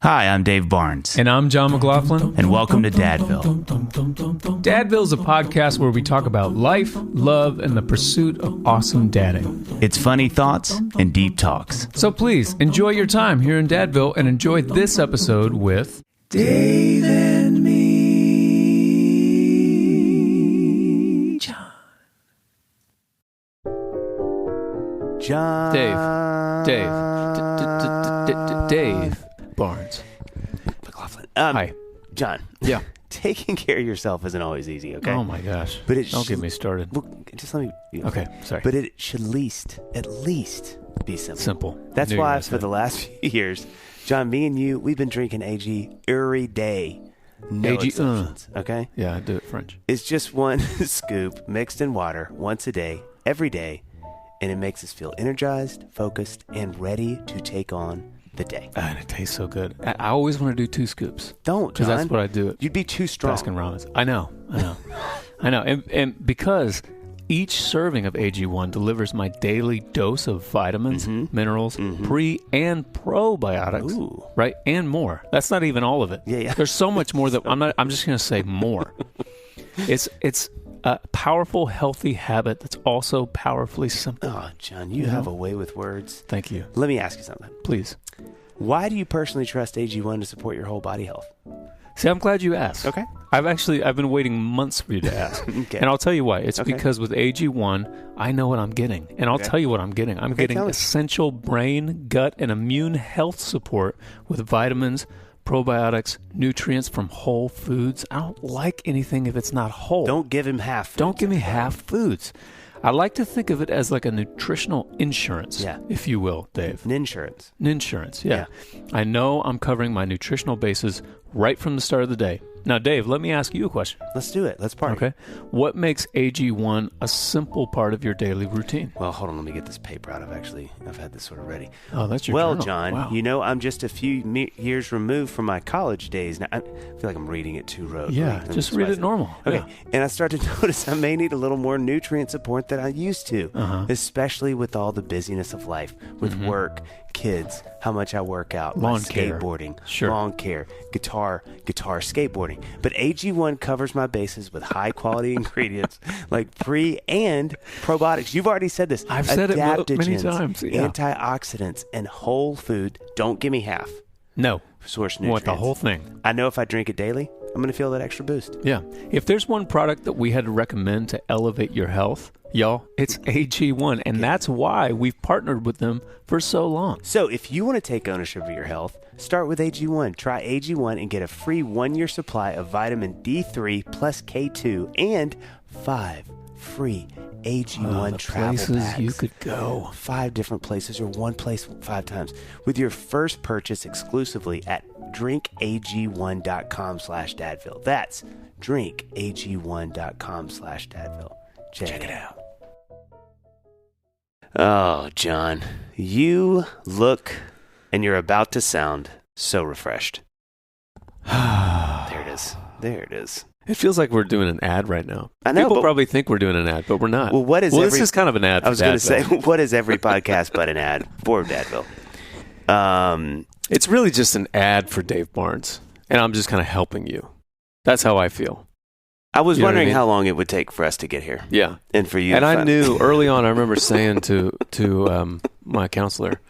Hi, I'm Dave Barnes. And I'm John McLaughlin. And welcome to Dadville. Dadville is a podcast where we talk about life, love, and the pursuit of awesome dadding. It's funny thoughts and deep talks. So please, enjoy your time here in Dadville and enjoy this episode with Dave and me. John. Dave Barnes. McLaughlin. Hi. John. Yeah. Taking care of yourself isn't always easy, okay? Oh my gosh. But it Don't get me started. Well, just let me... Okay, sorry. But it should at least be simple. That's Knew why for the last few years, John, me and you, we've been drinking AG every day. No exceptions, okay? Yeah, I do it French. It's just one scoop mixed in water once a day, every day, and it makes us feel energized, focused, and ready to take on the day. And it tastes so good. I always want to do 2 scoops. Don't, John. Because that's what I do. You'd be too strong. Baskin Robbins. I know. And because each serving of AG1 delivers my daily dose of vitamins, minerals, pre- and probiotics, right? And more. That's not even all of it. Yeah. There's so much more that I'm just going to say more. It's a powerful, healthy habit that's also powerfully simple. Oh, John, you have a way with words. Thank you. Let me ask you something. Please. Why do you personally trust AG1 to support your whole body health? See, I'm glad you asked. Okay. I've been waiting months for you to ask. Okay. And I'll tell you why. It's because with AG1, I know what I'm getting. And I'll tell you what I'm getting. I'm getting essential brain, gut, and immune health support with vitamins, probiotics, nutrients from whole foods. I don't like anything if it's not whole. Don't give him half foods. Don't give me half foods. I like to think of it as like a nutritional insurance, if you will, Dave. Ninsurance, yeah. I know I'm covering my nutritional bases right from the start of the day. Now, Dave, let me ask you a question. Let's do it. Let's party. Okay. What makes AG1 a simple part of your daily routine? Well, hold on. Let me get this paper out. I've had this sort of ready. Oh, that's your Well, journal. John, Wow. you know, I'm just a few years removed from my college days. Now, I feel like I'm reading it too rote. Yeah, just read it normal. Okay. Yeah. And I start to notice I may need a little more nutrient support than I used to, especially with all the busyness of life, with work, kids, how much I work out, lawn care, skateboarding, sure. lawn care, guitar, skateboarding. But AG1 covers my bases with high quality ingredients like pre and probiotics. You've already said this. I've said it many times. Yeah. Antioxidants and whole food. Don't give me half. No. Source I nutrients. want the whole thing. I know if I drink it daily, I'm going to feel that extra boost. Yeah. If there's one product that we had to recommend to elevate your health, y'all, it's AG1. And that's why we've partnered with them for so long. So if you want to take ownership of your health, start with AG1. Try AG1 and get a free 1-year supply of vitamin D3 plus K2 and 5 free AG1 travel places packs. You could go. 5 different places or one place 5 times with your first purchase exclusively at drinkag1.com/dadville. That's drinkag1.com/dadville. Check it out. Oh, John, you look and you're about to sound so refreshed. There it is. It feels like we're doing an ad right now. I know. People probably think we're doing an ad, but we're not. Well, this is kind of an ad. I was going to say, what is every podcast but an ad for Dadville? It's really just an ad for Dave Barnes, and I'm just kind of helping you. That's how I feel. I was wondering how long it would take for us to get here. Yeah, and for you. And I knew early on. I remember saying to my counselor,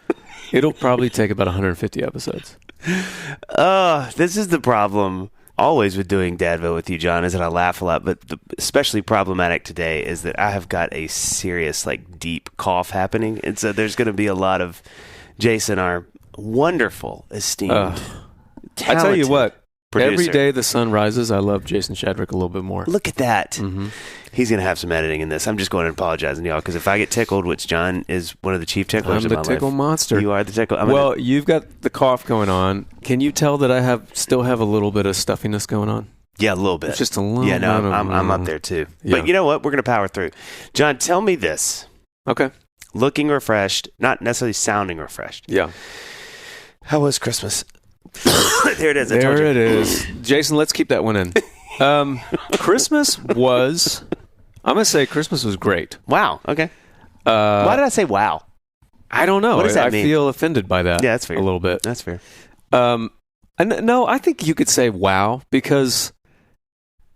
it'll probably take about 150 episodes. This is the problem. Always with doing Dadville with you, John, is that I laugh a lot, but especially problematic today is that I have got a serious, deep cough happening, and so there's going to be a lot of Jason, our wonderful, esteemed, talented I tell you what, producer. Every day the sun rises, I love Jason Shadrick a little bit more. Look at that. Mm-hmm. He's going to have some editing in this. I'm just going to apologize to y'all, because if I get tickled, which John is one of the chief ticklers in my life. I'm the tickle monster. You are the tickle. Well, you've got the cough going on. Can you tell that I still have a little bit of stuffiness going on? Yeah, a little bit. It's just a little. Yeah, no, I'm up there too. Yeah. But you know what? We're going to power through. John, tell me this. Okay. Looking refreshed, not necessarily sounding refreshed. Yeah. How was Christmas? There it is. There it is. Jason, let's keep that one in. Christmas was, I'm going to say Christmas was great. Wow. Okay. Why did I say wow? I don't know. What does that mean? I feel offended by that. Yeah, that's fair. A little bit. That's fair. No, I think you could say wow, because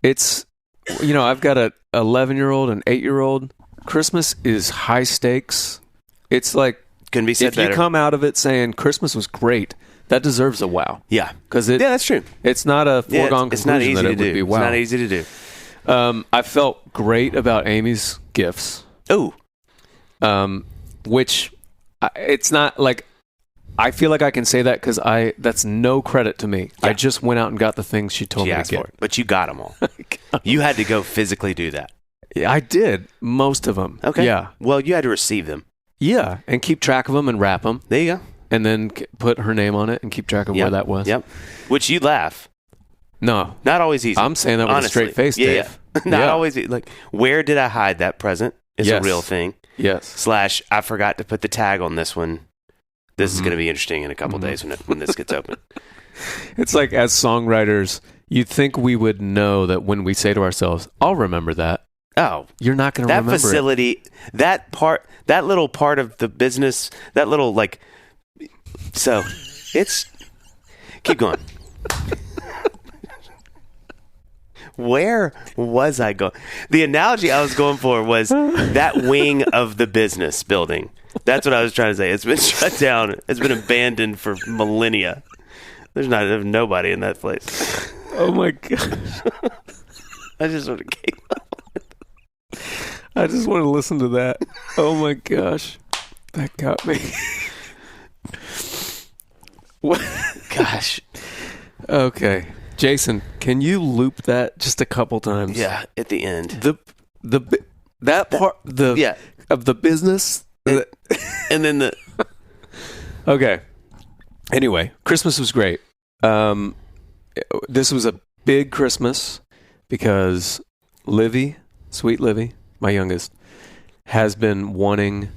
it's, I've got a 11-year-old and 8-year-old. Christmas is high stakes. It's like, couldn't be said if better. you come out of it saying Christmas was great, that deserves a wow. Yeah. Because that's true. It's not a foregone conclusion not easy that to it do. would be wow. It's not easy to do. I felt great about Amy's gifts. Oh. Which it's not like, I feel like I can say that because that's no credit to me. Yeah. I just went out and got the things she told me to get. For it, but you got them all. You had to go physically do that. Yeah, I did. Most of them. Okay. Yeah. Well, you had to receive them. Yeah, and keep track of them and wrap them. There you go. And then put her name on it and keep track of where that was. Yep. Which you laugh. No. Not always easy. I'm saying that with honestly. a straight face, Dave. Yeah. Not always. Like, where did I hide that present is a real thing. Yes. / I forgot to put the tag on this one. This is going to be interesting in a couple days when this gets open. It's like, as songwriters, you'd think we would know that when we say to ourselves, I'll remember that. Oh. You're not going to remember that facility, that little part of the business, that little, like, so it's, keep going. Where was I going? The analogy I was going for was that wing of the business building. That's what I was trying to say. It's been shut down. It's been abandoned for millennia. There's nobody in that place. Oh my gosh. I just sort of came up. I just want to listen to that. Oh my gosh. That got me. What? Gosh. Okay. Jason, can you loop that just a couple times? Yeah, at the end. That part of the business. And then the Okay. Anyway, Christmas was great. This was a big Christmas because Livy, sweet Livy, my youngest, has been wanting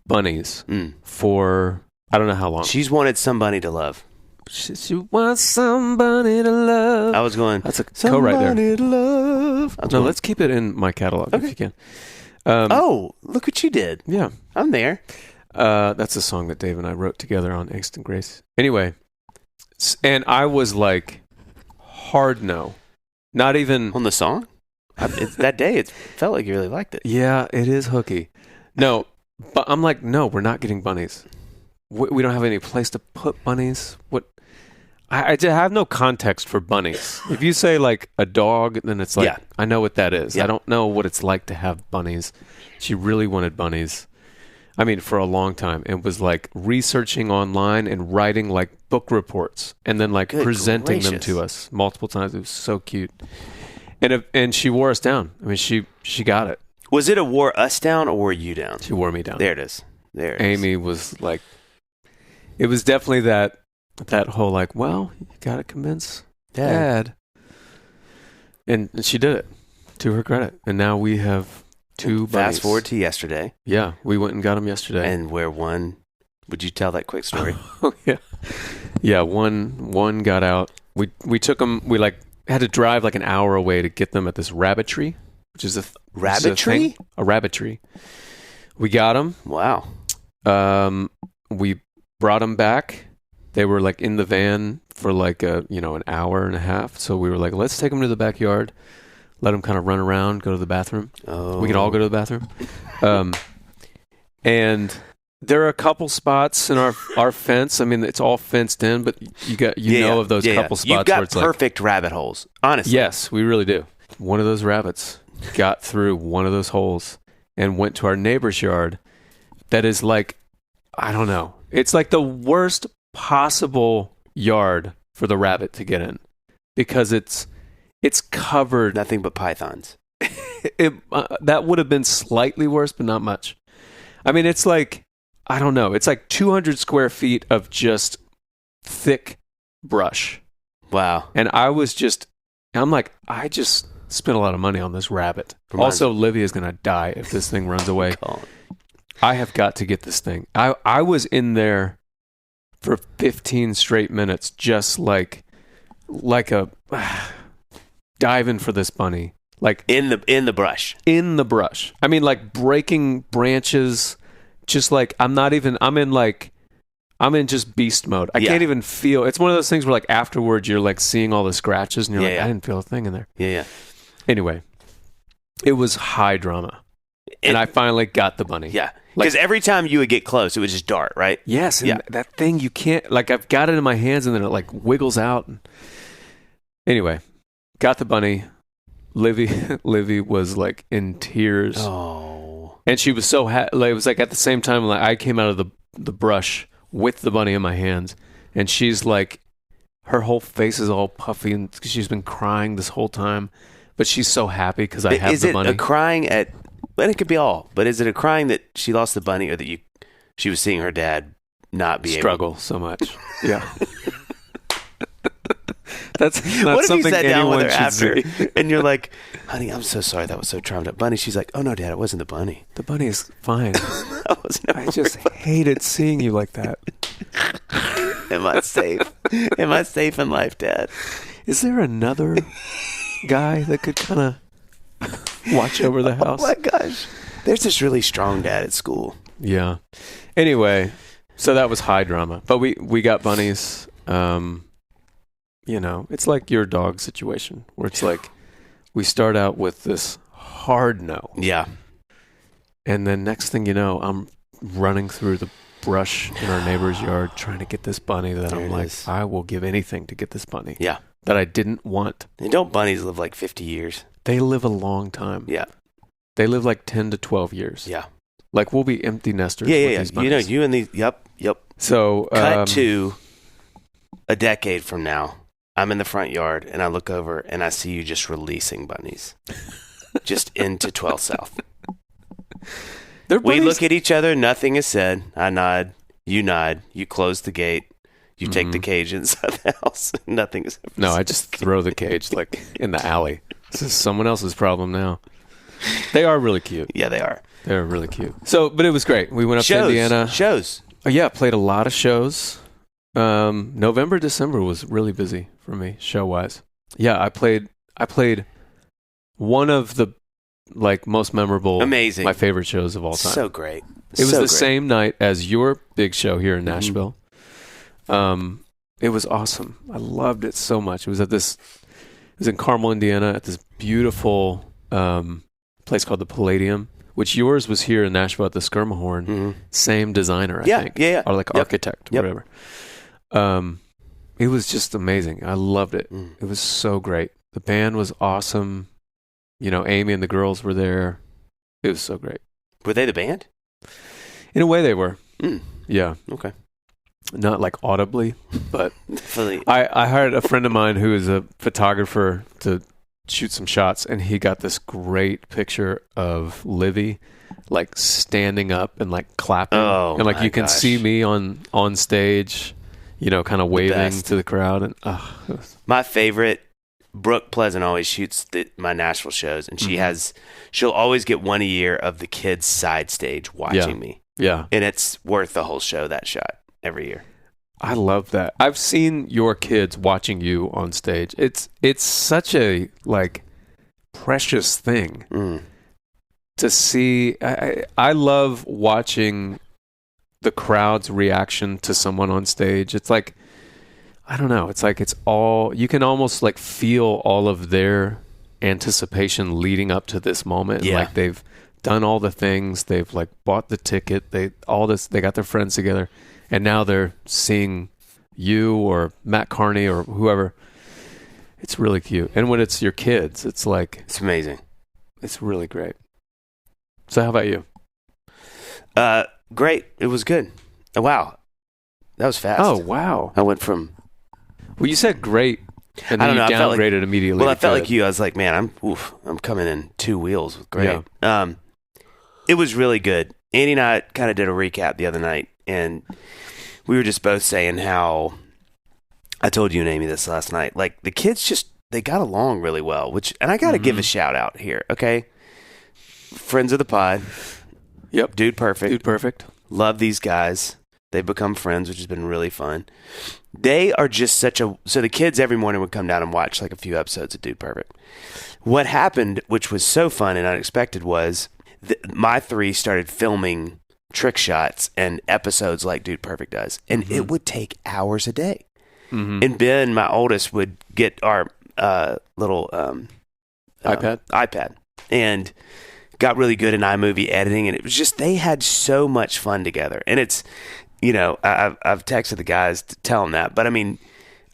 bunnies for I don't know how long. She's wanted somebody to love. She wants somebody to love. I was going. That's a co-write there. Somebody to love. No, let's keep it in my catalog if you can. Look what you did. Yeah, I'm there. That's a song that Dave and I wrote together on Angst and Grace. Anyway, and I was like, hard no. Not even on the song. That day, it felt like you really liked it. Yeah, it is hooky. No, but I'm like, no, we're not getting bunnies. We don't have any place to put bunnies. What? I have no context for bunnies. If you say like a dog, then it's like, I know what that is. I don't know what it's like to have bunnies. She really wanted bunnies. I mean, for a long time, and was like researching online and writing like book reports and then like presenting them to us multiple times. It was so cute. And she wore us down. I mean, she got it. Was it a wore us down or wore you down? She wore me down. There it is. Amy was like, it was definitely that whole like, well, you got to convince Dad. And she did it, to her credit. And now we have 2 bunnies. Fast forward to yesterday. Yeah, we went and got them yesterday. And where one, would you tell that quick story? Oh, yeah. Yeah, one got out. We took them, we like had to drive like an hour away to get them at this rabbitry, which is a rabbitry? A rabbitry. We got them. Wow. We brought them back. They were like in the van for like an hour and a half. So we were like, let's take them to the backyard, let them kind of run around, go to the bathroom. Oh. We can all go to the bathroom. And there are a couple spots in our fence. I mean, it's all fenced in, but you know of those couple spots. You've got where it's perfect rabbit holes, honestly. Yes, we really do. One of those rabbits got through one of those holes and went to our neighbor's yard. That is like, I don't know. It's like the worst possible yard for the rabbit to get in because it's covered. Nothing but pythons. That would have been slightly worse, but not much. I mean, it's like, I don't know. It's like 200 square feet of just thick brush. Wow. And I'm like, I just spent a lot of money on this rabbit. Also, Livy is going to die if this thing runs away. I have got to get this thing. I was in there for 15 straight minutes, just like a diving for this bunny. Like in the brush. In the brush. I mean, like breaking branches, just like I'm in like I'm in just beast mode. I can't even feel. It's one of those things where like afterwards you're like seeing all the scratches and you're like, I didn't feel a thing in there. Yeah. Anyway, it was high drama. And I finally got the bunny. Yeah. Because every time you would get close, it would just dart, right? Yes. And that thing you can't, like I've got it in my hands and then it like wiggles out. Anyway, got the bunny. Livy was like in tears. Oh. And she was so it was like at the same time, like I came out of the brush with the bunny in my hands. And she's like, her whole face is all puffy and she's been crying this whole time. But she's so happy because I have the bunny. Is it a crying at... But it could be all. But is it a crying that she lost the bunny or that she was seeing her dad not be struggle able... so much? Yeah. That's not what if something you sat down with her should after see. And you're like, honey, I'm so sorry that was so traumatizing. Bunny, she's like, oh no, Dad, it wasn't the bunny. The bunny is fine. I just hated seeing you like that. Am I safe? Am I safe in life, Dad? Is there another guy that could kind of watch over the house? Oh my gosh. There's this really strong dad at school. Yeah. Anyway, so that was high drama. But we got bunnies. You know, it's like your dog situation where it's like we start out with this hard no. Yeah. And then next thing you know, I'm running through the brush in our neighbor's yard trying to get this bunny that I'm like, I will give anything to get this bunny. Yeah. That I didn't want. And don't bunnies live like 50 years? They live a long time. Yeah. They live like 10 to 12 years. Yeah. Like we'll be empty nesters. Yeah. These bunnies. You and these, yep. So cut to a decade from now. I'm in the front yard and I look over and I see you just releasing bunnies. Just into 12 South. We look at each other. Nothing is said. I nod. You nod. You close the gate. You take the cage inside the house. Nothing is ever No, said. I just throw the cage like in the alley. This is someone else's problem now. They are really cute. Yeah, they are. They're really cute. So, but it was great. We went up to Indiana. Shows. Oh, yeah, played a lot of shows. November, December was really busy for me, show-wise. Yeah, I played one of the like most memorable, amazing, my favorite shows of all time. So great. It was the same night as your big show here in Nashville. It was awesome. I loved it so much. It was in Carmel, Indiana, at this beautiful place called the Palladium, which yours was here in Nashville at the Skirmahorn. Same designer, I think. Yeah. Or like architect, whatever. It was just amazing. I loved it. It was so great. The band was awesome. You know, Amy and the girls were there. It was so great. Were they the band? In a way, they were. Yeah. Okay. Not like audibly, but Fully. I hired a friend of mine who is a photographer to shoot some shots, and he got this great picture of Livy like standing up and like clapping. Oh, and like my you can gosh. see me on stage, you know, kind of waving to the crowd. And my favorite, Brooke Pleasant always shoots my Nashville shows, and she'll always get one a year of the kids side stage watching me. Yeah. And it's worth the whole show, that shot, every year. I love that. I've seen your kids watching you on stage. It's such a like precious thing to see. I love watching the crowd's reaction to someone on stage. It's like, I don't know. It's like it's all, you can almost like feel all of their anticipation leading up to this moment. Yeah. Like they've done all the things. They've like bought the ticket. They got their friends together. And now they're seeing you or Matt Carney or whoever. It's really cute. And when it's your kids, it's like... It's amazing. It's really great. So how about you? Great. It was good. Wow. That was fast. Oh, wow. I went from... Well, you said great, and then you downgraded immediately. Well, I felt like you. I was like, man, I'm coming in two wheels with great. Yeah. It was really good. Andy and I kind of did a recap the other night, and we were just both saying how, I told you and Amy this last night, like the kids they got along really well, and I got to give a shout out here, okay? Friends of the pod. Yep. Dude Perfect. Love these guys. They've become friends, which has been really fun. They are just so the kids every morning would come down and watch like a few episodes of Dude Perfect. What happened, which was so fun and unexpected, was my three started filming trick shots and episodes like Dude Perfect does. And it would take hours a day. And Ben, my oldest, would get our little iPad and got really good in iMovie editing. And it was just, they had so much fun together. And it's, I've texted the guys to tell them that. But I mean,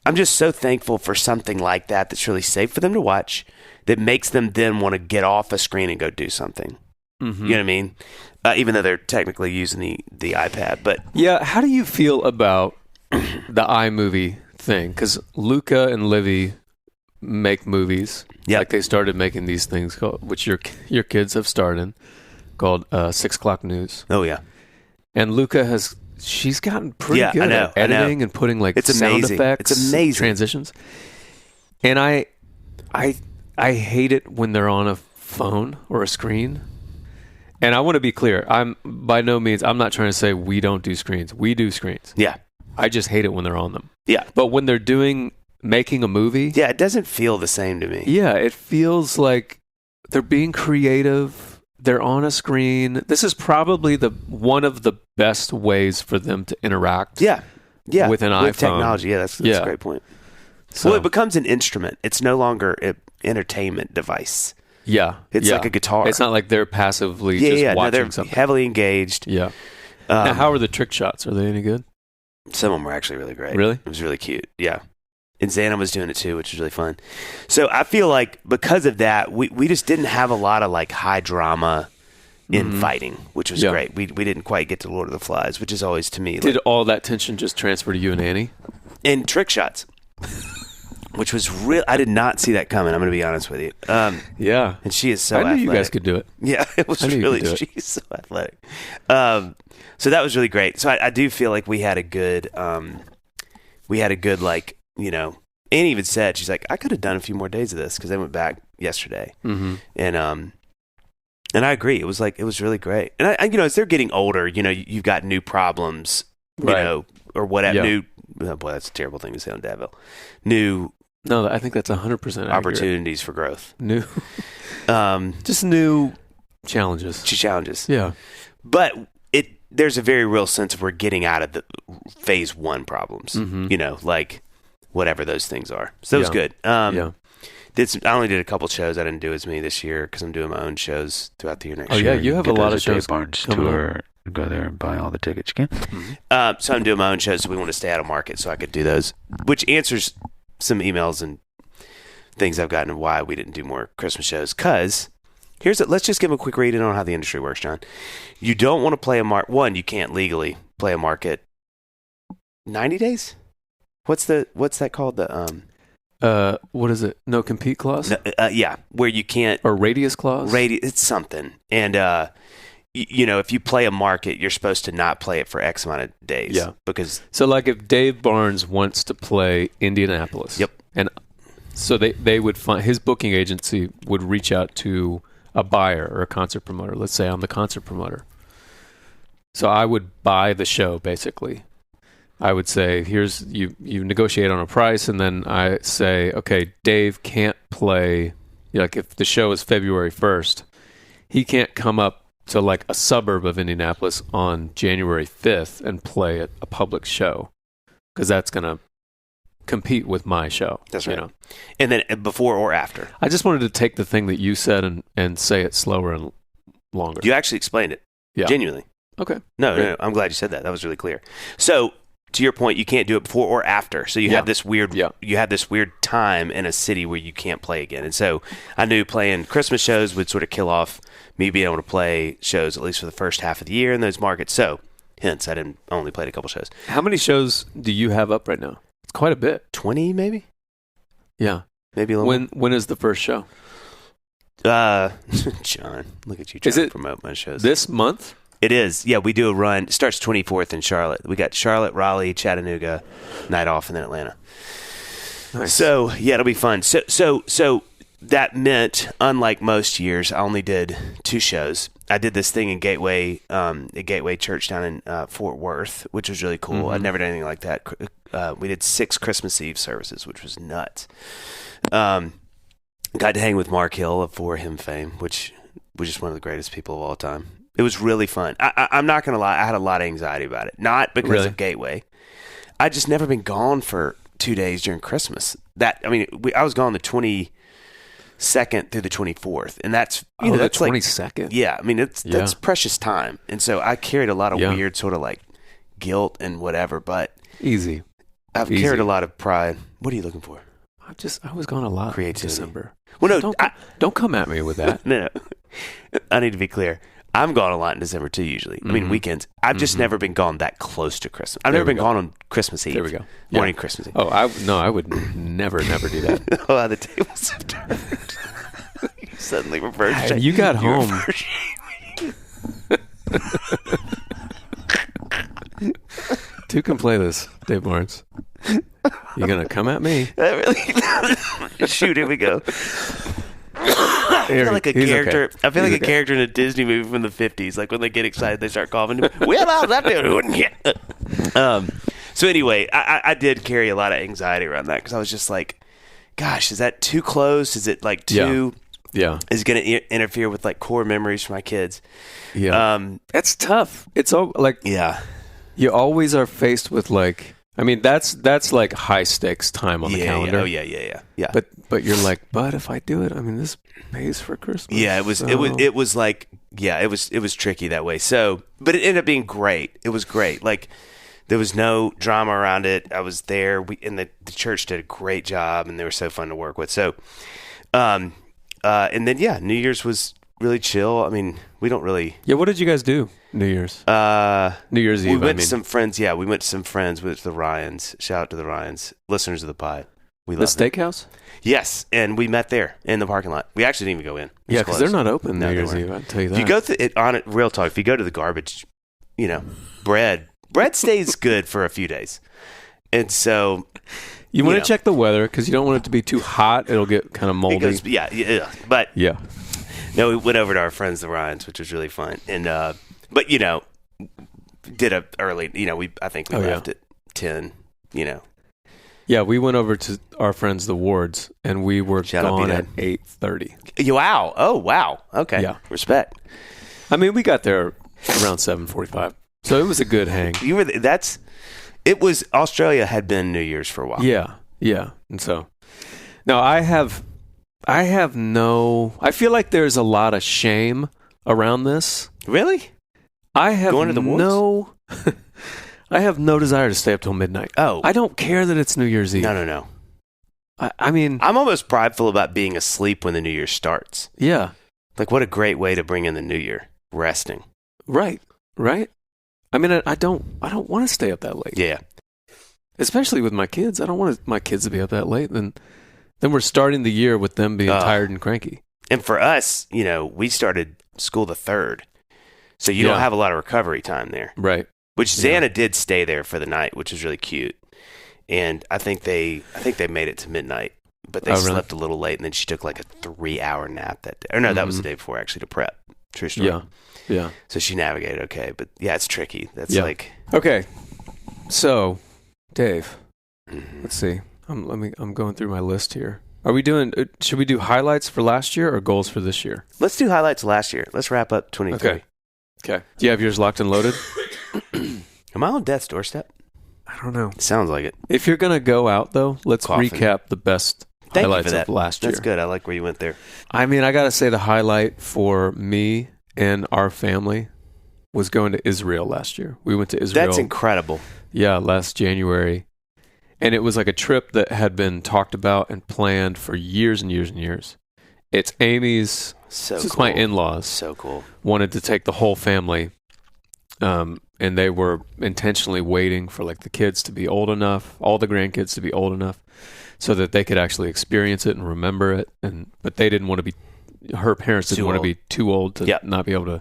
I'm just so thankful for something like that that's really safe for them to watch, that makes them then want to get off a screen and go do something. You know what I mean? Even though they're technically using the iPad. But yeah, how do you feel about the iMovie thing? Because Luca and Livy make movies. Yep. Like they started making these things which your kids have starred in, called 6 O'Clock News. Oh yeah. And Luca she's gotten pretty good at editing and putting like sound effects. It's amazing. Transitions. And I hate it when they're on a phone or a screen. And I want to be clear. I'm by no means, I'm not trying to say we don't do screens. We do screens. Yeah. I just hate it when they're on them. Yeah. But when they're making a movie. Yeah, it doesn't feel the same to me. Yeah, it feels like they're being creative. They're on a screen. This is probably one of the best ways for them to interact. Yeah. With an iPhone. With technology. Yeah, that's a great point. So, well, it becomes an instrument. It's no longer an entertainment device. Yeah. It's like a guitar. It's not like they're passively just watching they're something. Heavily engaged. Yeah. Now, how are the trick shots? Are they any good? Some of them were actually really great. Really? It was really cute. Yeah. And Xana was doing it too, which was really fun. So I feel like because of that, we just didn't have a lot of like high drama infighting, which was great. We didn't quite get to Lord of the Flies, which is always to me. Did all that tension just transfer to you and Annie? And trick shots, which was real. I did not see that coming. I'm going to be honest with you. Yeah. And she is so I knew athletic. You guys could do it. Yeah, it was really, she's so athletic. So that was really great. So I do feel like we had a good like, Annie even said, she's like, I could have done a few more days of this because I went back yesterday. And I agree. It was really great. And I as they're getting older, you've got new problems, or whatever. Yeah. Oh boy, that's a terrible thing to say on Dadville. No, I think that's 100% opportunities for growth. New, just new challenges. Challenges. Yeah. But there's a very real sense of we're getting out of the phase 1 problems, like whatever those things are. So it was good. I only did a couple shows. I didn't do as many this year because I'm doing my own shows throughout the year next year. Oh, yeah, you have a lot of shows. Barnes tour. Go there and buy all the tickets you can. So I'm doing my own shows, so we want to stay out of market so I could do those, which answers some emails and things I've gotten of why we didn't do more Christmas shows. Because let's just give a quick reading on how the industry works, John. You don't want to play one, you can't legally play a market 90 days. What's that called? What is it? No compete clause? No, yeah, where you can't. Or radius clause? It's something. And, if you play a market, you're supposed to not play it for X amount of days. Yeah. Because. So, like, if Dave Barnes wants to play Indianapolis. Yep. And so they would find, his booking agency would reach out to a buyer or a concert promoter. Let's say I'm the concert promoter. So I would buy the show, basically. I would say, you negotiate on a price, and then I say, okay, Dave can't play, like if the show is February 1st, he can't come up to like a suburb of Indianapolis on January 5th and play a public show, because that's going to compete with my show. That's right. And then before or after. I just wanted to take the thing that you said and say it slower and longer. You actually explained it. Yeah. Genuinely. Okay. No, I'm glad you said that. That was really clear. So, to your point, you can't do it before or after. So you have this weird time in a city where you can't play again. And so I knew playing Christmas shows would sort of kill off me being able to play shows at least for the first half of the year in those markets. So hence I only played a couple shows. How many shows do you have up right now? It's quite a bit. 20 maybe? Yeah. Maybe a little. When is the first show? John, look at you trying to promote my shows. This month? It is. Yeah, we do a run. It starts 24th in Charlotte. We got Charlotte, Raleigh, Chattanooga, night off, and then Atlanta. Nice. So, yeah, it'll be fun. So that meant, unlike most years, I only did 2 shows. I did this thing in Gateway Church down in Fort Worth, which was really cool. I'd never done anything like that. We did 6 Christmas Eve services, which was nuts. Got to hang with Mark Hill of For Him fame, which was just one of the greatest people of all time. It was really fun. I'm not going to lie. I had a lot of anxiety about it. Not because of Gateway. I just never been gone for 2 days during Christmas. I was gone the 22nd through the 24th, and that's that's 22nd. Yeah, I mean that's precious time, and so I carried a lot of weird sort of like guilt and whatever. But I've carried a lot of pride. What are you looking for? I was gone a lot. Creativity. In December. Well, no, don't come at me with that. No. I need to be clear. I'm gone a lot in December too, usually. I mean, weekends. I've just never been gone that close to Christmas. I've never been gone on Christmas Eve. There we go. Morning Christmas Eve. Oh, I would never do that. Oh, the tables have turned. You suddenly reversed. You got home. Two can play this, Dave Barnes. You gonna come at me? Shoot, here we go. I feel like a character. Okay. I feel like a character in a Disney movie from the 50s. Like when they get excited, they start coughing. Well, how's that doing? So anyway, I did carry a lot of anxiety around that because I was just like, "Gosh, is that too close? Is it like too? Yeah. Is it going to interfere with like core memories for my kids? Yeah. That's tough. It's all like you always are faced with like. I mean, that's like high stakes time on the calendar. Oh yeah. But you're like, but if I do it, I mean, this pays for Christmas. Yeah, it was like, it was tricky that way. So, but it ended up being great. It was great. Like there was no drama around it. I was there. The church did a great job, and they were so fun to work with. So, and then New Year's was really chill. I mean, we don't really. Yeah, what did you guys do? New Year's. New Year's Eve. We went to some friends. Yeah, we went to some friends with the Ryans. Shout out to the Ryans, listeners of the pod. We love the steakhouse. Yes, and we met there in the parking lot. We actually didn't even go in. Yeah, because they're not open New Year's Eve. I'll tell you that. If you go through it on it, real talk. If you go to the garbage, bread stays good for a few days, and so you want to check the weather because you don't want it to be too hot. It'll get kind of moldy. But no, we went over to our friends the Ryans, which was really fun, and but did a early. I think we left at 10. Yeah, we went over to our friends the Wards, and we were gone at 8:30. Wow! Oh, wow! Okay. Yeah. Respect. I mean, we got there around 7:45, so it was a good hang. It was Australia had been New Year's for a while. Yeah, and so now I feel like there's a lot of shame around this. Really? I have going to the Wards? I have no desire to stay up till midnight. Oh. I don't care that it's New Year's Eve. No. I mean... I'm almost prideful about being asleep when the New Year starts. Yeah. Like, what a great way to bring in the New Year. Resting. Right. I mean, I don't want to stay up that late. Yeah. Especially with my kids. I don't want my kids to be up that late. Then we're starting the year with them being tired and cranky. And for us, we started school the 3rd. So you don't have a lot of recovery time there. Right. Which Xana did stay there for the night, which was really cute. And I think they made it to midnight, but they slept a little late, and then she took like a 3-hour nap that day. Or no, that was the day before actually to prep. True story. Yeah. So she navigated okay, but it's tricky. That's okay. So, Dave, let's see. I'm going through my list here. Are we doing? Should we do highlights for last year or goals for this year? Let's do highlights last year. Let's wrap up 2020. Okay. Do you have yours locked and loaded? Am I on death's doorstep? I don't know. Sounds like it. If you're going to go out, though, let's recap the best highlights of last year. That's good. I like where you went there. I mean, I got to say the highlight for me and our family was going to Israel last year. We went to Israel. That's incredible. Yeah, last January. And it was like a trip that had been talked about and planned for years and years and years. It's Amy's. It's my in-laws. So cool. Wanted to take the whole family. And they were intentionally waiting for like the kids to be old enough, all the grandkids to be old enough, so that they could actually experience it and remember it. But they didn't want to be. Her parents didn't want to be too old to not be able to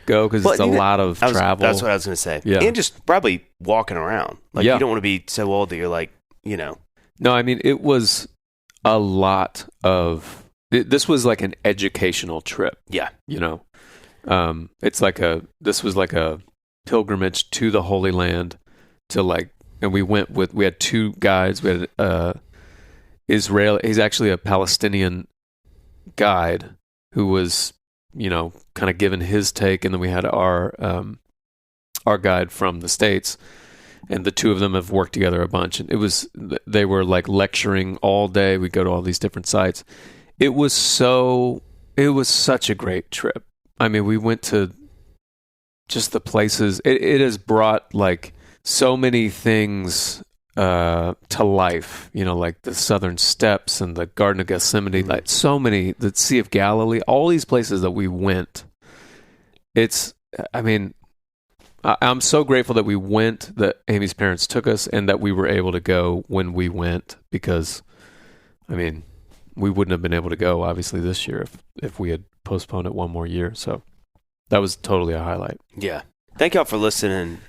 go because it's a lot of travel. That's what I was going to say. Yeah, and just probably walking around. Like you don't want to be so old that you're like, No, I mean it was a lot of. This was like an educational trip. Yeah, it's like this was like a pilgrimage to the Holy Land and we had 2 guides. We had Israel. He's actually a Palestinian guide who was kind of given his take, and then we had our guide from the States, and the two of them have worked together a bunch. And they were like lecturing all day. We go to all these different sites. It was such a great trip. I mean, we went to just the places. It has brought like so many things to life, like the Southern Steps and the Garden of Gethsemane, like so many, the Sea of Galilee, all these places that we went. I'm so grateful that we went, that Amy's parents took us, and that we were able to go when we went, because, we wouldn't have been able to go, obviously, this year if we had postponed it one more year. So that was totally a highlight. Yeah. Thank y'all for listening.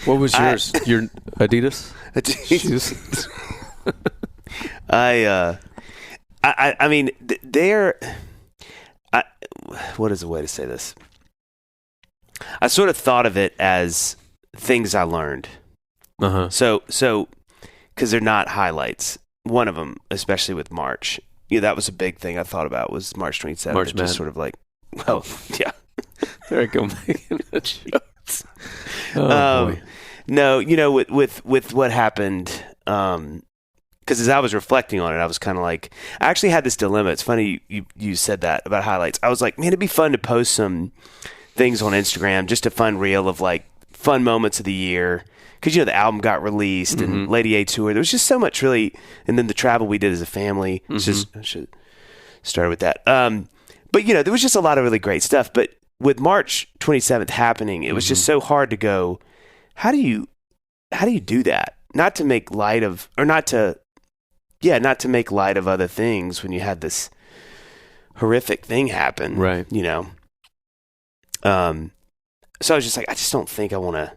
What was yours? Your Adidas? Shoes? What is the way to say this? I sort of thought of it as things I learned. Uh-huh. So, because they're not highlights. One of them, especially with March, that was a big thing I thought about, was March 27th. March just sort of like, well, yeah. There I go, making the jokes. Oh, boy. No, with what happened, because as I was reflecting on it, I was kind of like, I actually had this dilemma. It's funny you said that about highlights. I was like, man, it'd be fun to post some things on Instagram, just a fun reel of like fun moments of the year, because the album got released and Lady A tour. There was just so much really, and then the travel we did as a family. I should start with that. But there was just a lot of really great stuff. But with March 27th happening, it was just so hard to go, how do you do that? Not to make light of, or not to make light of other things when you had this horrific thing happen, right? So I was just like, I just don't think I want to.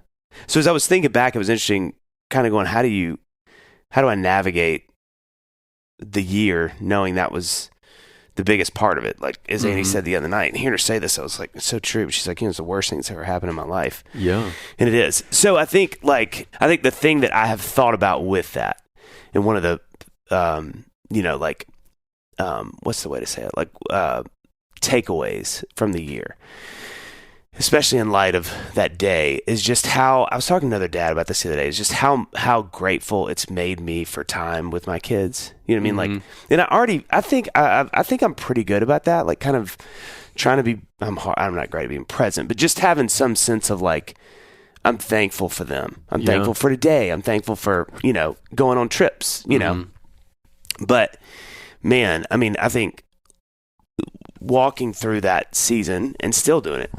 So as I was thinking back, it was interesting, kind of going, how do I navigate the year, knowing that was the biggest part of it? Like, as Annie said the other night, and hearing her say this, I was like, it's so true. She's like, it's the worst thing that's ever happened in my life. Yeah. And it is. So I think the thing that I have thought about with that, and one of the, what's the way to say it? Like, takeaways from the year, especially in light of that day, is just how, I was talking to another dad about this the other day, is just how grateful it's made me for time with my kids. You know what I mean? Like, and I think I'm pretty good about that. Like, kind of trying to be, I'm not great at being present, but just having some sense of like, I'm thankful for them. I'm thankful for today. I'm thankful for, going on trips, but man, I think walking through that season and still doing it,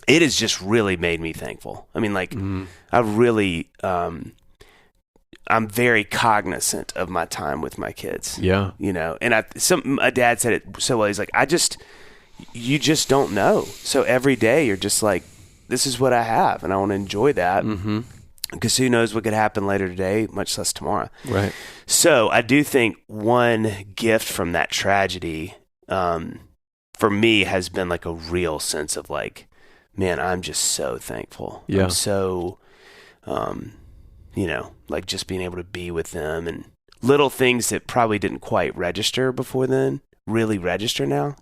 it has just really made me thankful. I really, I'm very cognizant of my time with my kids. Yeah. And a dad said it so well. He's like, you just don't know. So every day you're just like, this is what I have, and I want to enjoy that. Because who knows what could happen later today, much less tomorrow. Right. So I do think one gift from that tragedy, for me, has been like a real sense of like, man, I'm just so thankful. Yeah. I'm so, like just being able to be with them, and little things that probably didn't quite register before then really register now,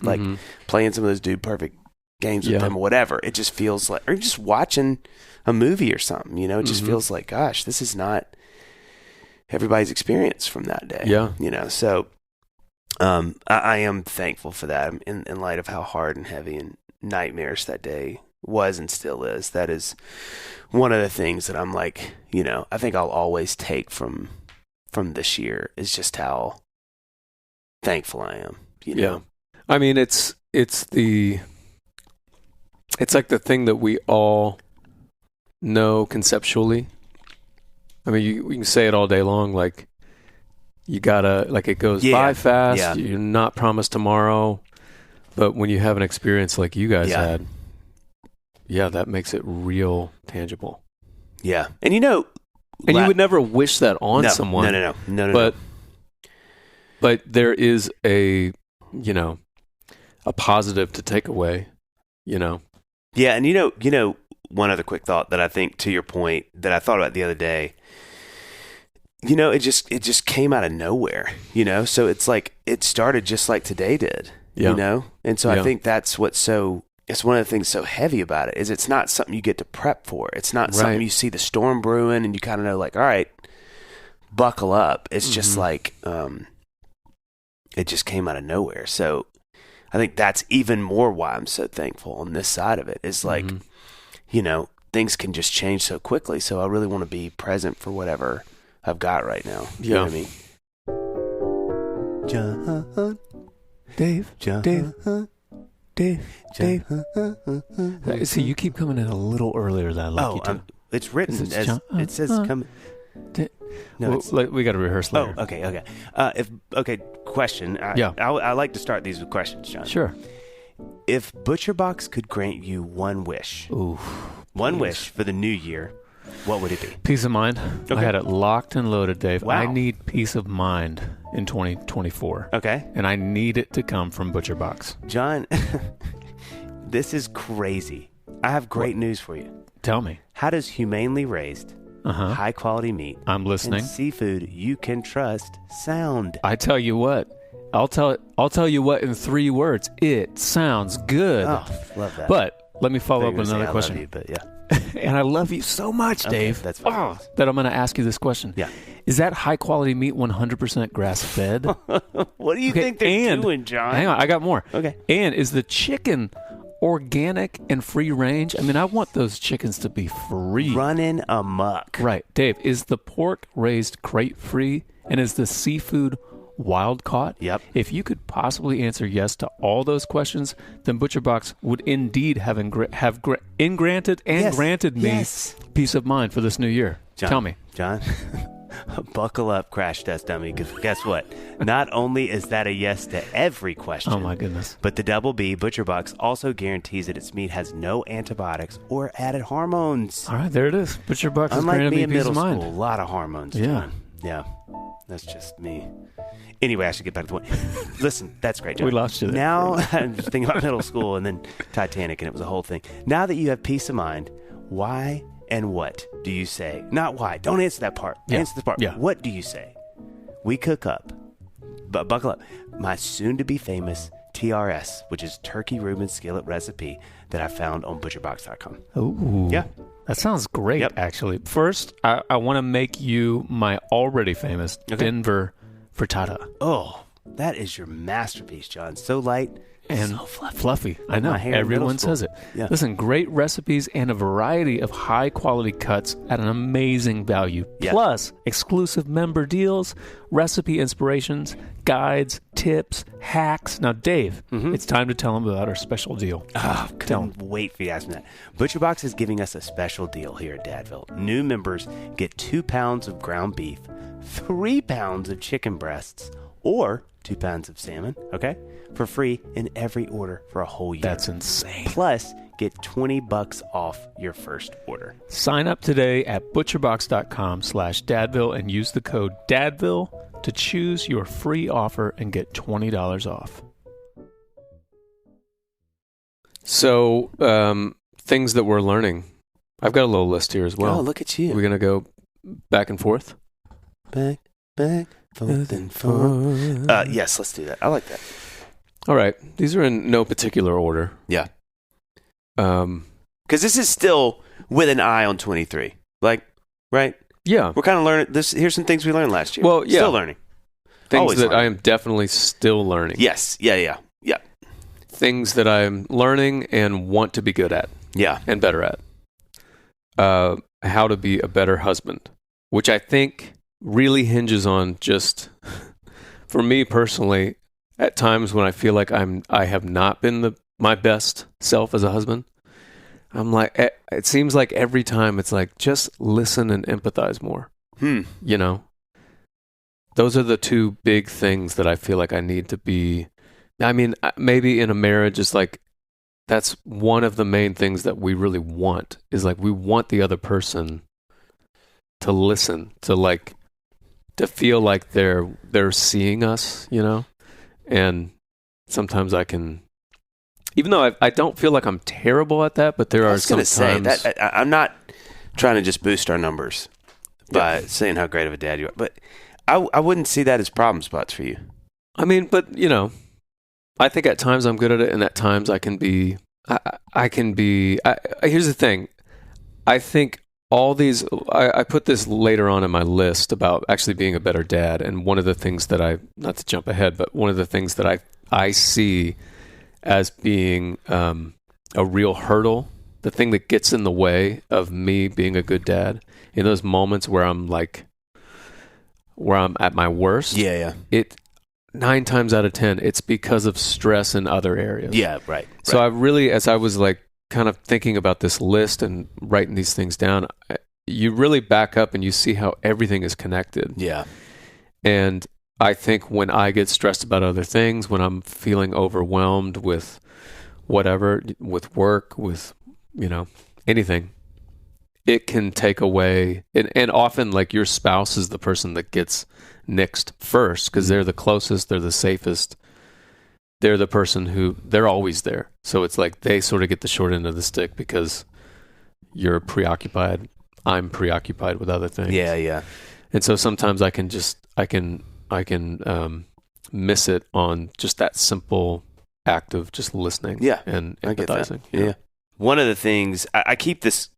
like playing some of those Dude Perfect games with them or whatever. It just feels like, or just watching a movie or something, it just feels like, gosh, this is not everybody's experience from that day. Yeah. So I am thankful for that in light of how hard and heavy and nightmarish that day was and still is. That is one of the things that I'm like, I think I'll always take from this year, is just how thankful I am. Yeah. It's like the thing that we all know conceptually. You can say it all day long, like, you gotta, like, it goes by fast. Yeah. You're not promised tomorrow, but when you have an experience like you guys had, that makes it real tangible. Yeah, and you would never wish that on someone. No. But there is a positive to take away. Yeah, and one other quick thought that I think, to your point, that I thought about the other day. It just came out of nowhere, so it's like, it started just like today did, you know? And so I think that's it's one of the things so heavy about it is it's not something you get to prep for. It's not something you see the storm brewing and you kind of know like, all right, buckle up. It's just like, it just came out of nowhere. So I think that's even more why I'm so thankful on this side of it is like, you know, things can just change so quickly. So I really want to be present for whatever I've got right now. You know what I mean? John, Dave, John, Dave. See, you keep coming in a little earlier than I'd like you to. It's written as it says come. No, we got to rehearse later. Oh, okay. Question. I like to start these with questions, John. Sure. If ButcherBox could grant you one wish, wish for the new year, what would it be? Peace of mind. Okay. I had it locked and loaded, Dave. Wow. I need peace of mind in 2024. Okay. And I need it to come from ButcherBox. John, this is crazy. I have great news for you. Tell me. How does humanely raised, high-quality meat I'm listening. and seafood you can trust sound? I tell you what. I'll tell you what in 3 words. It sounds good. Oh, love that. But let me follow up with another I question. love you, but yeah. And I love you so much, Dave. That's fine. That I'm going to ask you this question. Yeah. Is that high-quality meat 100% grass-fed? What do you think they're doing, John? Hang on, I got more. Okay. And is the chicken organic and free range? I mean, I want those chickens to be free. Running amok. Right. Dave, is the pork raised crate-free? And is the seafood wild caught? Yep. If you could possibly answer yes to all those questions, then ButcherBox would indeed have granted me peace of mind for this new year. John, Tell me. John, buckle up, crash test dummy, because guess what? Not only is that a yes to every question. Oh, my goodness. But the Double B ButcherBox also guarantees that its meat has no antibiotics or added hormones. All right, there it is. ButcherBox has Unlike granted me me in peace middle of mind. school, a lot of hormones. Yeah. John. Yeah. That's just me. Anyway, I should get back to the point. Listen, that's great, John. We lost you there. Now, I'm just thinking about middle school and then Titanic, and it was a whole thing. Now that you have peace of mind, why and what do you say? Not why. Don't answer that part. Yeah. Answer this part. Yeah. What do you say? We cook up, but buckle up, my soon-to-be famous TRS, which is turkey Reuben skillet recipe that I found on butcherbox.com. Ooh. Yeah. That sounds great, Yep. actually. First, I want to make you my already famous Denver frittata. Oh, that is your masterpiece, John. So light And so fluffy. I know. my hair in Everyone middle school. says it. Yeah. Listen, great recipes and a variety of high-quality cuts at an amazing value. Yeah. Plus, exclusive member deals, recipe inspirations, guides, tips, hacks. Now, Dave, it's time to tell them about our special deal. Oh, couldn't wait for you to ask me that. ButcherBox is giving us a special deal here at Dadville. New members get 2 pounds of ground beef, 3 pounds of chicken breasts, or 2 pounds of salmon, okay, for free in every order for a whole year. That's insane. Plus, get $20 off your first order. Sign up today at butcherbox.com/Dadville and use the code Dadville to choose your free offer and get $20 off. So, things that we're learning. I've got a little list here as well. Oh, look at you. We're going to go back and forth? Back, forth, and forth. Yes, let's do that. I like that. All right. These are in no particular order. Yeah. Because this is still with an eye on 23. Like, right? Yeah. We're kind of learning this. Here's some things we learned last year. Well, yeah. Still learning. Things Always that learning. I am definitely still learning. Yes. Yeah. Things that I'm learning and want to be good at Yeah. and better at. How to be a better husband, which I think really hinges on just, for me personally, at times when I feel like I have not been my best self as a husband, I'm like, it seems like every time it's like, just listen and empathize more. You know? Those are the two big things that I feel like I need to be. I mean, maybe in a marriage, it's like, that's one of the main things that we really want, is like, we want the other person to listen, to feel like they're seeing us, you know? And sometimes I can, even though I don't feel like I'm terrible at that, but there are some times. I was going to say that I'm not trying to just boost our numbers by saying how great of a dad you are, but I wouldn't see that as problem spots for you. I mean, but you know, I think at times I'm good at it, and at times I can be. Here's the thing. I think all these. I put this later on in my list about actually being a better dad, and one of the things that not to jump ahead, but one of the things that I see as being a real hurdle, the thing that gets in the way of me being a good dad, in those moments where I'm at my worst. Yeah. 9 times out of 10, it's because of stress in other areas. Yeah, right. So I really, as I was like kind of thinking about this list and writing these things down, you really back up and you see how everything is connected. Yeah. And I think when I get stressed about other things, when I'm feeling overwhelmed with whatever, with work, with, anything, it can take away, and often like your spouse is the person that gets nixed first because they're the closest, they're the safest, they're the person who, they're always there. So it's like they sort of get the short end of the stick because you're preoccupied, I'm preoccupied with other things. Yeah. And so sometimes I can miss it on just that simple act of just listening and empathizing. Yeah. One of the things, I keep this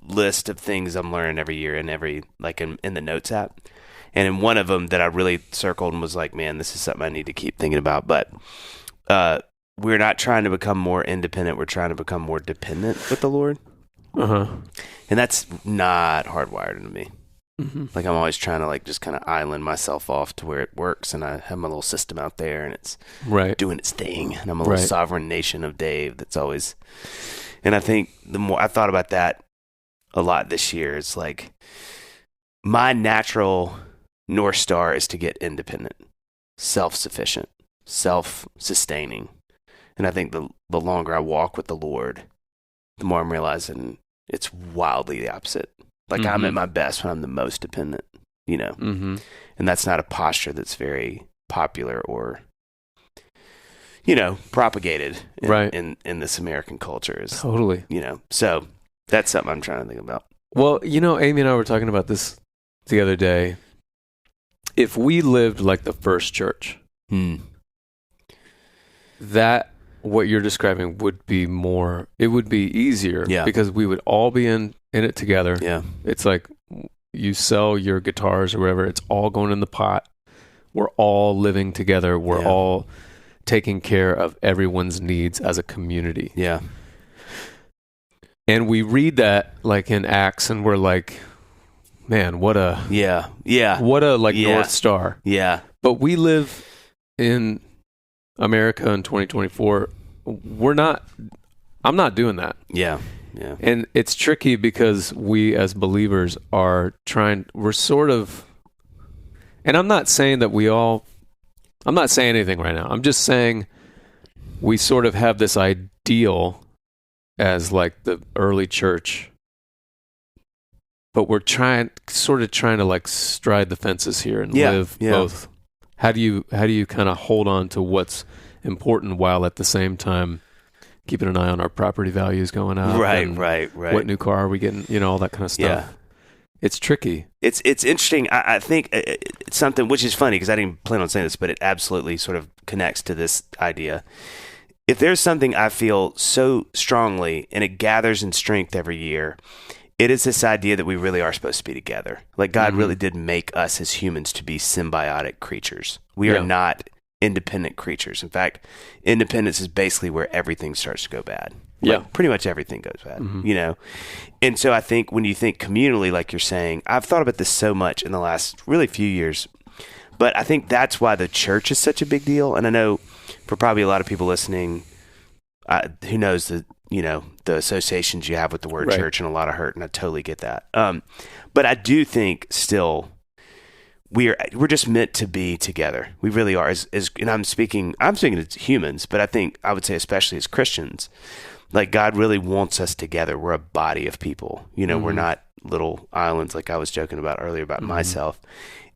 list of things I'm learning every year in the notes app. And in one of them that I really circled and was like, man, this is something I need to keep thinking about. But we're not trying to become more independent. We're trying to become more dependent with the Lord. Uh-huh. And that's not hardwired into me. Mm-hmm. Like I'm always trying to just kind of island myself off to where it works. And I have my little system out there and it's doing its thing. And I'm a little sovereign nation of Dave that's always... And I think the more I thought about that a lot this year, it's like my natural North Star is to get independent, self-sufficient, self-sustaining. And I think the longer I walk with the Lord, the more I'm realizing it's wildly the opposite. Like I'm at my best when I'm the most dependent, And that's not a posture that's very popular or, propagated in this American culture. Totally. So that's something I'm trying to think about. Well, Amy and I were talking about this the other day. If we lived like the first church, that what you're describing would be more, it would be easier because we would all be in it together. Yeah. It's like you sell your guitars or whatever, it's all going in the pot. We're all living together. We're all taking care of everyone's needs as a community. Yeah. And we read that like in Acts and we're like, man, what a North Star. Yeah. But we live in America in 2024. I'm not doing that. Yeah. And it's tricky because we as believers we're sort of, and I'm not saying I'm not saying anything right now. I'm just saying we sort of have this ideal as like the early church, but we're trying to like stride the fences here and live both. How do you kind of hold on to what's important while at the same time keeping an eye on our property values going up? Right. What new car are we getting? All that kind of stuff. Yeah. It's tricky. It's interesting. I think it's something which is funny because I didn't plan on saying this, but it absolutely sort of connects to this idea. If there's something I feel so strongly and it gathers in strength every year, it is this idea that we really are supposed to be together. Like God really did make us as humans to be symbiotic creatures. We are not independent creatures. In fact, independence is basically where everything starts to go bad. Like, pretty much everything goes bad, And so I think when you think communally, like you're saying, I've thought about this so much in the last really few years, but I think that's why the church is such a big deal. And I know for probably a lot of people listening, who knows the associations you have with the word church and a lot of hurt, and I totally get that. But I do think still we're just meant to be together. We really are. And I'm speaking as humans, but I would say especially as Christians, like God really wants us together. We're a body of people. We're not little islands like I was joking about earlier about myself.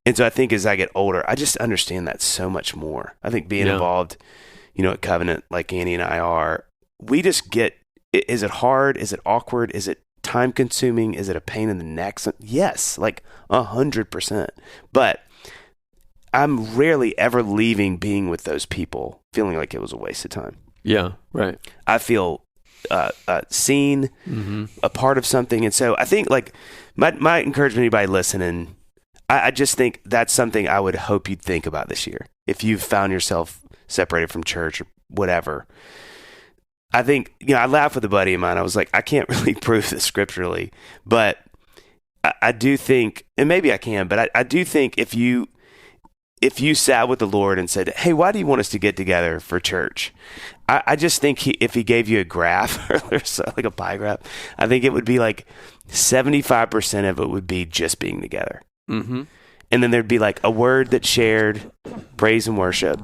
And so I think as I get older, I just understand that so much more. I think being involved, at Covenant like Annie and I are, we just get, is it hard? Is it awkward? Is it time consuming? Is it a pain in the neck? Yes, like 100%. But I'm rarely ever leaving being with those people feeling like it was a waste of time. Yeah, right. I feel seen, a part of something. And so I think like my encouragement to anybody listening, I just think that's something I would hope you'd think about this year. If you've found yourself separated from church or whatever, I think, I laughed with a buddy of mine. I was like, I can't really prove this scripturally, but I do think, and maybe I can, but I do think if you sat with the Lord and said, hey, why do you want us to get together for church? I just think if he gave you a graph or like a pie graph, I think it would be like 75% of it would be just being together. Mm-hmm. And then there'd be like a word that's shared, praise and worship.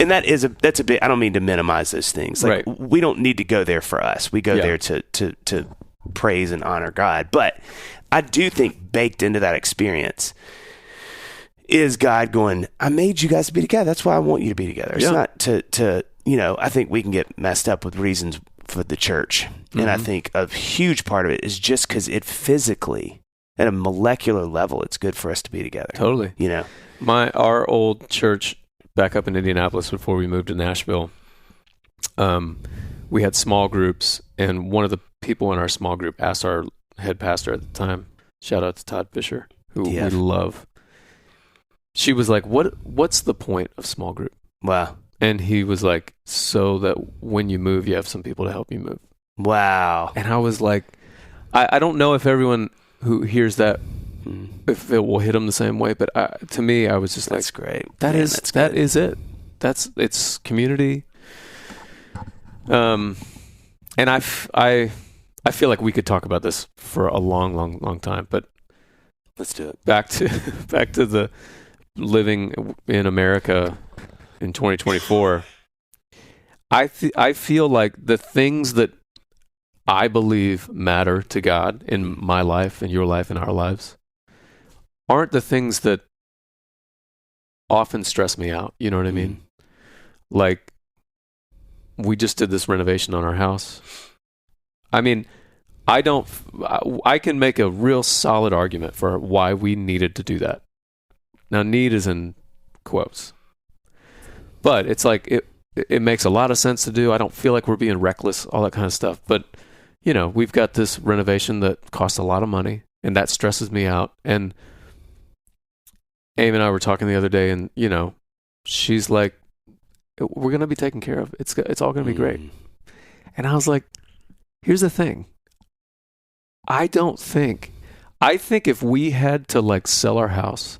And that's a bit, I don't mean to minimize those things. Like, right. We don't need to go there for us. We go there to praise and honor God. But I do think baked into that experience is God going, I made you guys to be together. That's why I want you to be together. It's not to I think we can get messed up with reasons for the church. Mm-hmm. And I think a huge part of it is just because it physically, at a molecular level, it's good for us to be together. Totally. Our old church back up in Indianapolis before we moved to Nashville, we had small groups, and one of the people in our small group asked our head pastor at the time, shout out to Todd Fisher, who we love. She was like, what's the point of small group? Wow. And he was like, so that when you move, you have some people to help you move. Wow. And I was like, I don't know if everyone who hears that, if it will hit them the same way, but to me, I was just that's like, great. That is it. It's community. And I feel like we could talk about this for a long, long, long time, but let's do it. Back to the living in America in 2024. I feel like the things that I believe matter to God in my life, in your life, in our lives, aren't the things that often stress me out. You know what I mean? Like, we just did this renovation on our house. I mean, I can make a real solid argument for why we needed to do that. Now, need is in quotes. But it's like, it makes a lot of sense to do. I don't feel like we're being reckless, all that kind of stuff. But, we've got this renovation that costs a lot of money, and that stresses me out. And Amy and I were talking the other day, and, she's like, we're going to be taken care of. It's all going to be great. And I was like, here's the thing. I think if we had to like sell our house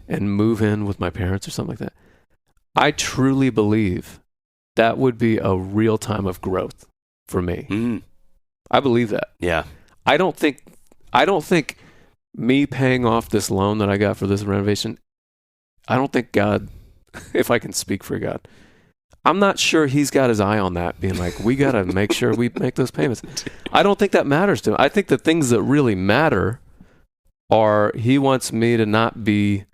and move in with my parents or something like that, I truly believe that would be a real time of growth for me. Mm. I believe that. Yeah. I don't think me paying off this loan that I got for this renovation, I don't think God, if I can speak for God, I'm not sure he's got his eye on that, being like, we got to make sure we make those payments. I don't think that matters to him. I think the things that really matter are he wants me to not be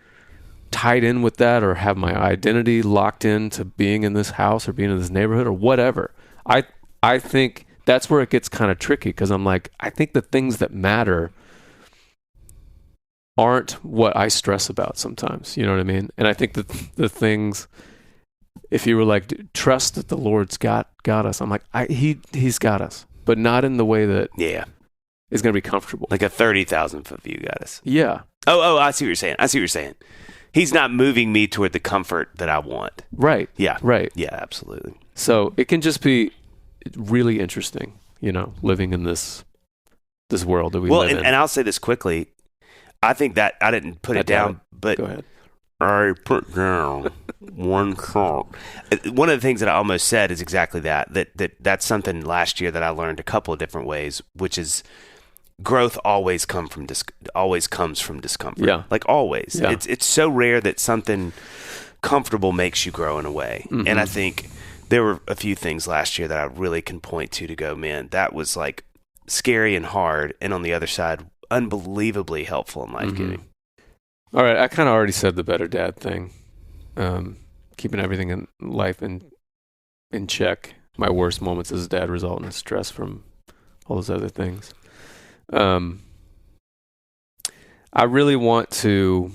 tied in with that or have my identity locked into being in this house or being in this neighborhood or whatever. I think that's where it gets kind of tricky, because I'm like, I think the things that matter aren't what I stress about sometimes. You know what I mean? And I think that the things... If you were like, trust that the Lord's got us, I'm like, he's got us, but not in the way that is going to be comfortable. Like a 30,000 foot view got us. Yeah. Oh, I see what you're saying. He's not moving me toward the comfort that I want. Right. Yeah. Right. Yeah, absolutely. So it can just be really interesting, living in this world that we live in. And I'll say this quickly. I think that I didn't put it down, but go ahead. I put down one thought. One of the things that I almost said is exactly that's something last year that I learned a couple of different ways, which is growth always comes from discomfort. Yeah. Like always. Yeah. It's so rare that something comfortable makes you grow in a way. Mm-hmm. And I think there were a few things last year that I really can point to go, man, that was like scary and hard, and on the other side, unbelievably helpful and life-giving. Mm-hmm. All right, I kind of already said the better dad thing. Keeping everything in life in check. My worst moments as a dad result in stress from all those other things. I really want to,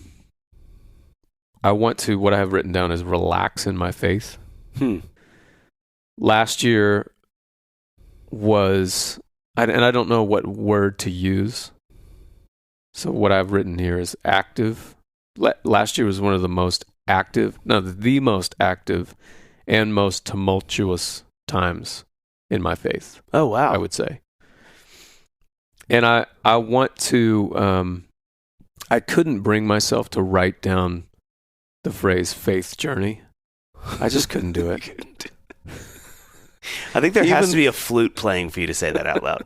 what I have written down is relax in my faith. Last year was, and I don't know what word to use. So what I've written here is active. Last year was one of the most active and most tumultuous times in my faith. Oh, wow. I would say. And I want to, I couldn't bring myself to write down the phrase faith journey. I just couldn't do it. I think there has to be a flute playing for you to say that out loud.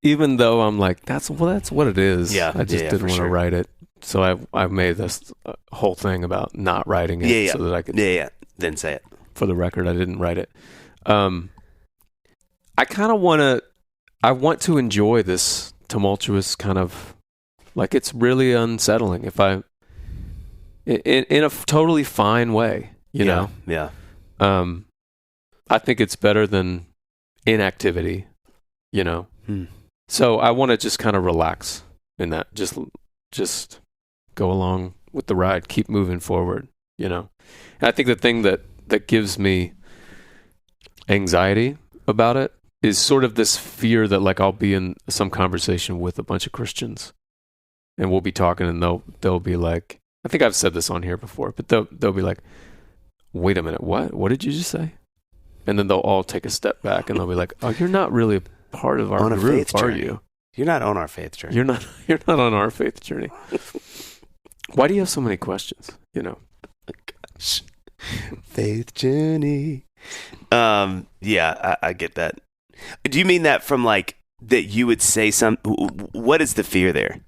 Even though I'm like, that's what it is. Yeah, I just didn't want to write it. So I've made this whole thing about not writing it so that I could. Then say it. For the record, I didn't write it. I kind of I want to enjoy this tumultuous kind of, like, it's really unsettling if in a totally fine way, you know? Yeah. I think it's better than inactivity, you know? So I want to just kind of relax in that, just go along with the ride, keep moving forward, you know? And I think the thing that gives me anxiety about it is sort of this fear that, like, I'll be in some conversation with a bunch of Christians and we'll be talking and they'll be like, I think I've said this on here before, but they'll be like, wait a minute, what did you just say? And then they'll all take a step back and they'll be like, oh, you're not really a part of our group, are you? You're not on our faith journey. You're not on our faith journey. Why do you have so many questions? You know? Gosh. Faith journey. Yeah, I get that. Do you mean that from, like, that you would say what is the fear there?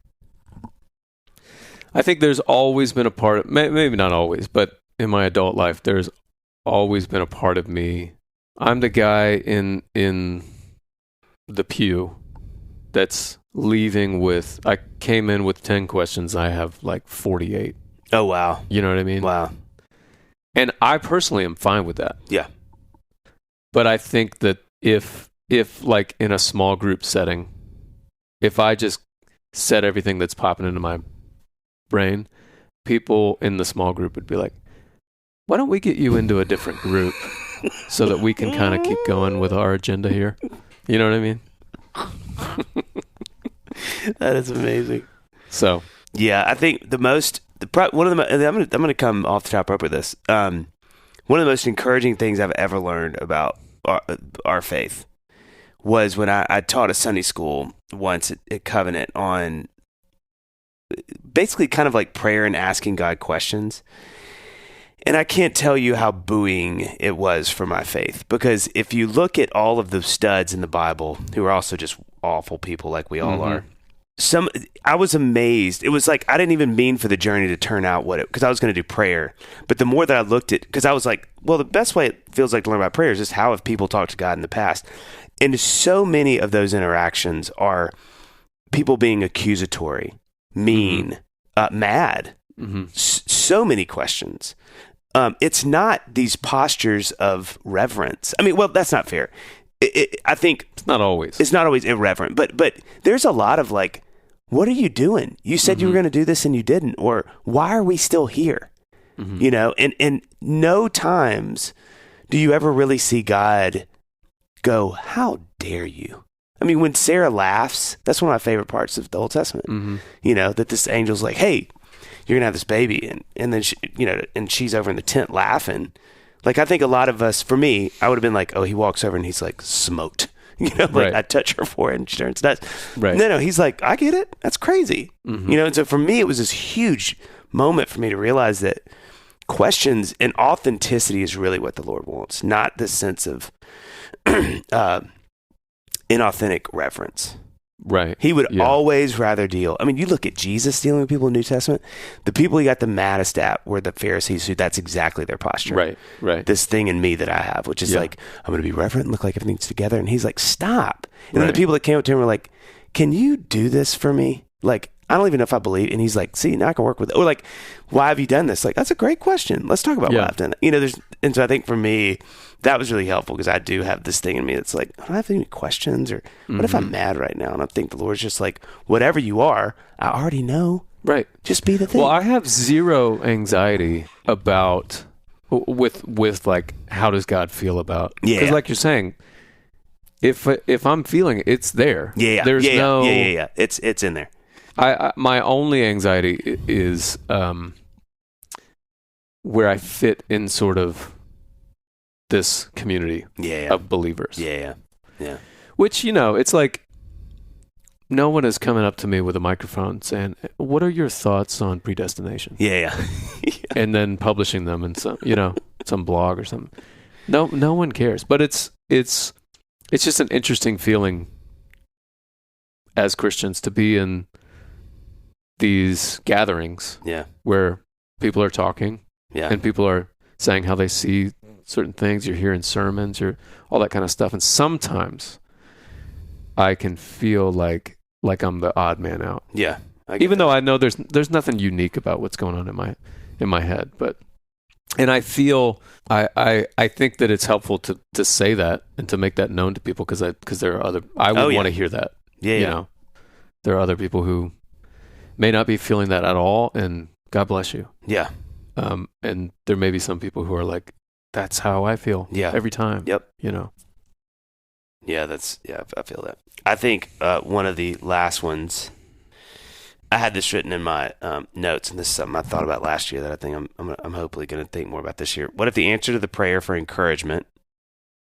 I think there's always been a part of, maybe not always, but in my adult life, there's always been a part of me. I'm the guy in the pew that's leaving with, I came in with 10 questions. I have like 48. Oh, wow. You know what I mean? Wow. And I personally am fine with that. Yeah. But I think that if like in a small group setting, if I just said everything that's popping into my brain, people in the small group would be like, why don't we get you into a different group so that we can kind of keep going with our agenda here? You know what I mean? That is amazing. So, yeah, I think I'm going to come off the top rope with this. One of the most encouraging things I've ever learned about our faith was when I taught a Sunday school once at Covenant on basically kind of like prayer and asking God questions. And I can't tell you how buoying it was for my faith, because if you look at all of the studs in the Bible, who are also just awful people like we all are, I was amazed. It was like, I didn't even mean for the journey to turn out because I was going to do prayer. But the more that I looked at, because I was like, well, the best way it feels like to learn about prayer is just how have people talked to God in the past. And so many of those interactions are people being accusatory, mean, mad, so many questions. It's not these postures of reverence. I mean, well, that's not fair. I think it's not always irreverent, but there's a lot of like, what are you doing? You said you were going to do this and you didn't, or why are we still here? You know, and no times do you ever really see God go, how dare you? I mean, when Sarah laughs, that's one of my favorite parts of the Old Testament, you know, that this angel's like, hey, you're gonna have this baby, and then she, you know, and she's over in the tent laughing. Like, I think a lot of us, for me, I would have been like, oh, he walks over and he's like smoked, you know, like I touch her forehead and she turns nuts. Right. No, he's like, I get it. That's crazy, you know. And so for me, it was this huge moment for me to realize that questions and authenticity is really what the Lord wants, not this sense of inauthentic reverence. Right. He would always rather deal. I mean, you look at Jesus dealing with people in the New Testament, the people he got the maddest at were the Pharisees, who that's exactly their posture. Right. This thing in me that I have, which is like, I'm going to be reverent and look like everything's together. And he's like, stop. And then the people that came up to him were like, can you do this for me? Like, I don't even know if I believe. And he's like, see, now I can work with it. Or like, why have you done this? Like, that's a great question. Let's talk about why I've done it. You know, and so I think for me, that was really helpful, because I do have this thing in me that's like, I don't have any questions, or what if I'm mad right now? And I think the Lord's just like, whatever you are, I already know. Right. Just be the thing. Well, I have zero anxiety about, with like, how does God feel about? Yeah. Because like you're saying, if I'm feeling it, it's there. Yeah. There's no. Yeah. It's in there. My only anxiety is where I fit in sort of this community of believers. Yeah. Which, it's like no one is coming up to me with a microphone saying, "What are your thoughts on predestination?" Yeah. And then publishing them in some blog or something. No one cares. But it's just an interesting feeling as Christians to be in these gatherings where people are talking and people are saying how they see certain things. You're hearing sermons, all that kind of stuff. And sometimes I can feel like I'm the odd man out. Yeah. Even though I know there's nothing unique about what's going on in my head, and I feel I think that it's helpful to say that and to make that known to people because there are other I would want to hear that. Yeah. There are other people who may not be feeling that at all, and God bless you. Yeah. And there may be some people who are like, that's how I feel. Every time. Yep. Yeah, I feel that. I think one of the last ones, I had this written in my notes, and this is something I thought about last year that I think I'm hopefully going to think more about this year. What if the answer to the prayer for encouragement,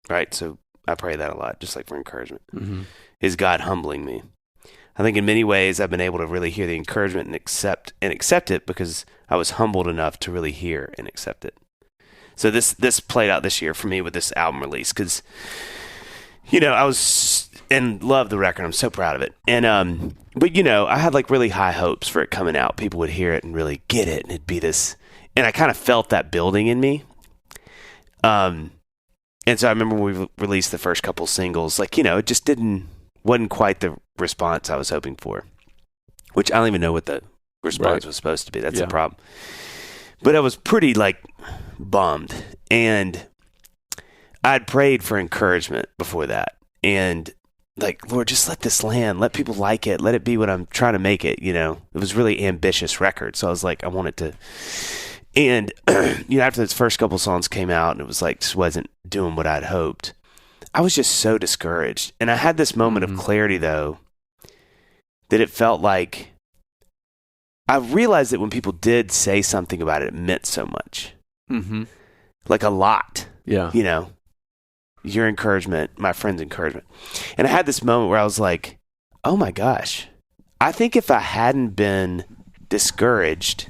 right? So I pray that a lot, just like for encouragement, is God humbling me. I think in many ways I've been able to really hear the encouragement and accept it because I was humbled enough to really hear and accept it. So this played out this year for me with this album release because, I was and love the record. I'm so proud of it. And but I had like really high hopes for it coming out. People would hear it and really get it, and it'd be this. And I kind of felt that building in me. And so I remember when we released the first couple singles, like it just wasn't quite the response I was hoping for, which I don't even know what the response was supposed to be. That's the problem. But I was pretty like bummed, and I'd prayed for encouragement before that, and like, Lord, just let this land, let people like it, let it be what I'm trying to make it. It was really ambitious record, so I was like, I want it to. And after those first couple songs came out, and it was like just wasn't doing what I'd hoped, I was just so discouraged. And I had this moment of clarity, though, that it felt like I realized that when people did say something about it, it meant so much. Like a lot. Yeah. Your encouragement, my friend's encouragement. And I had this moment where I was like, oh my gosh, I think if I hadn't been discouraged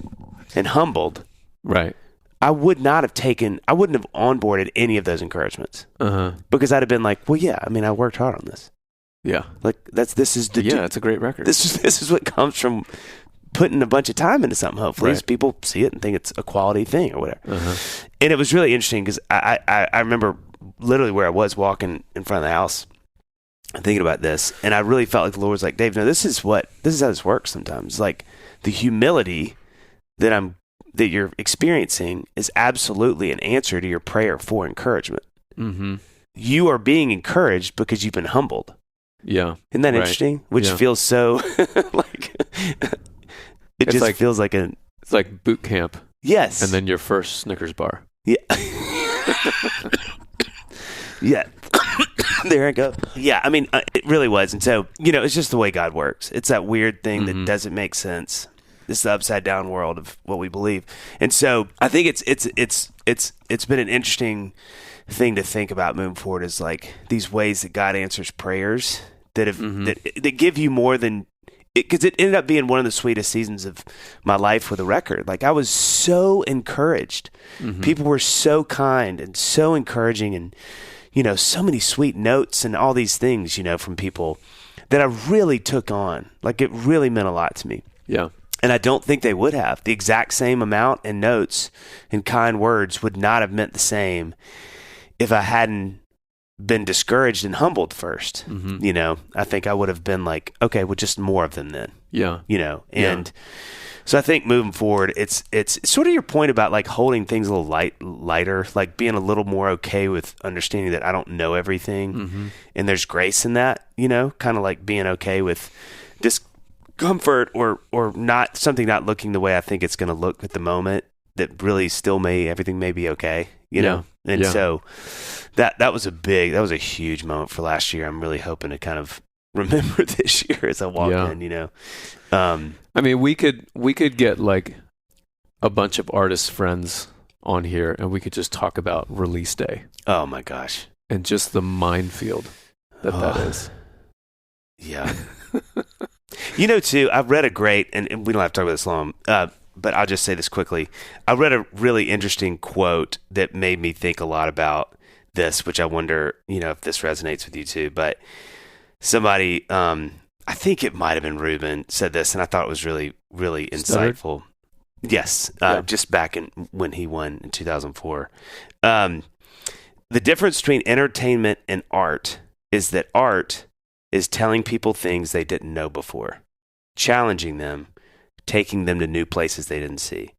and humbled, I wouldn't have onboarded any of those encouragements. Because I'd have been like, well, yeah, I mean, I worked hard on this. Yeah. Like it's a great record. This is what comes from putting a bunch of time into something. Hopefully people see it and think it's a quality thing or whatever. And it was really interesting because I remember literally where I was walking in front of the house and thinking about this, and I really felt like the Lord was like, Dave, no, this is how this works sometimes. Like the humility that you're experiencing is absolutely an answer to your prayer for encouragement. You are being encouraged because you've been humbled. Yeah. Isn't that interesting? Which feels so like it just like, feels like it's like boot camp. Yes. And then your first Snickers bar. Yeah. Yeah. There I go. Yeah, I mean, it really was. And so, it's just the way God works. It's that weird thing that doesn't make sense. It's the upside down world of what we believe. And so I think it's been an interesting thing to think about moving forward, is like these ways that God answers prayers that have that give you more than because it ended up being one of the sweetest seasons of my life with a record. Like I was so encouraged. People were so kind and so encouraging, and so many sweet notes and all these things, from people that I really took on. Like it really meant a lot to me. Yeah. And I don't think they would have. The exact same amount and notes and kind words would not have meant the same if I hadn't been discouraged and humbled first. I think I would have been like, okay, well, just more of them then. Yeah. And so I think moving forward, it's sort of your point about like holding things a little lighter, like being a little more okay with understanding that I don't know everything, and there's grace in that. Kind of like being okay with discomfort or not something not looking the way I think it's going to look at the moment, that really still everything may be okay, you know? And so that was a huge moment for last year. I'm really hoping to kind of remember this year as I walk in, you know? I mean, we could get like a bunch of artist friends on here and we could just talk about release day. Oh my gosh. And just the minefield that is. Yeah. You know, too, I've read a great, and we don't have to talk about this long, but I'll just say this quickly. I read a really interesting quote that made me think a lot about this, which I wonder, you know, if this resonates with you too. But somebody, I think it might have been Ruben, said this, and I thought it was really, really insightful. Yes, just back when he won in 2004. The difference between entertainment and art is that art is telling people things they didn't know before, challenging them, taking them to new places they didn't see.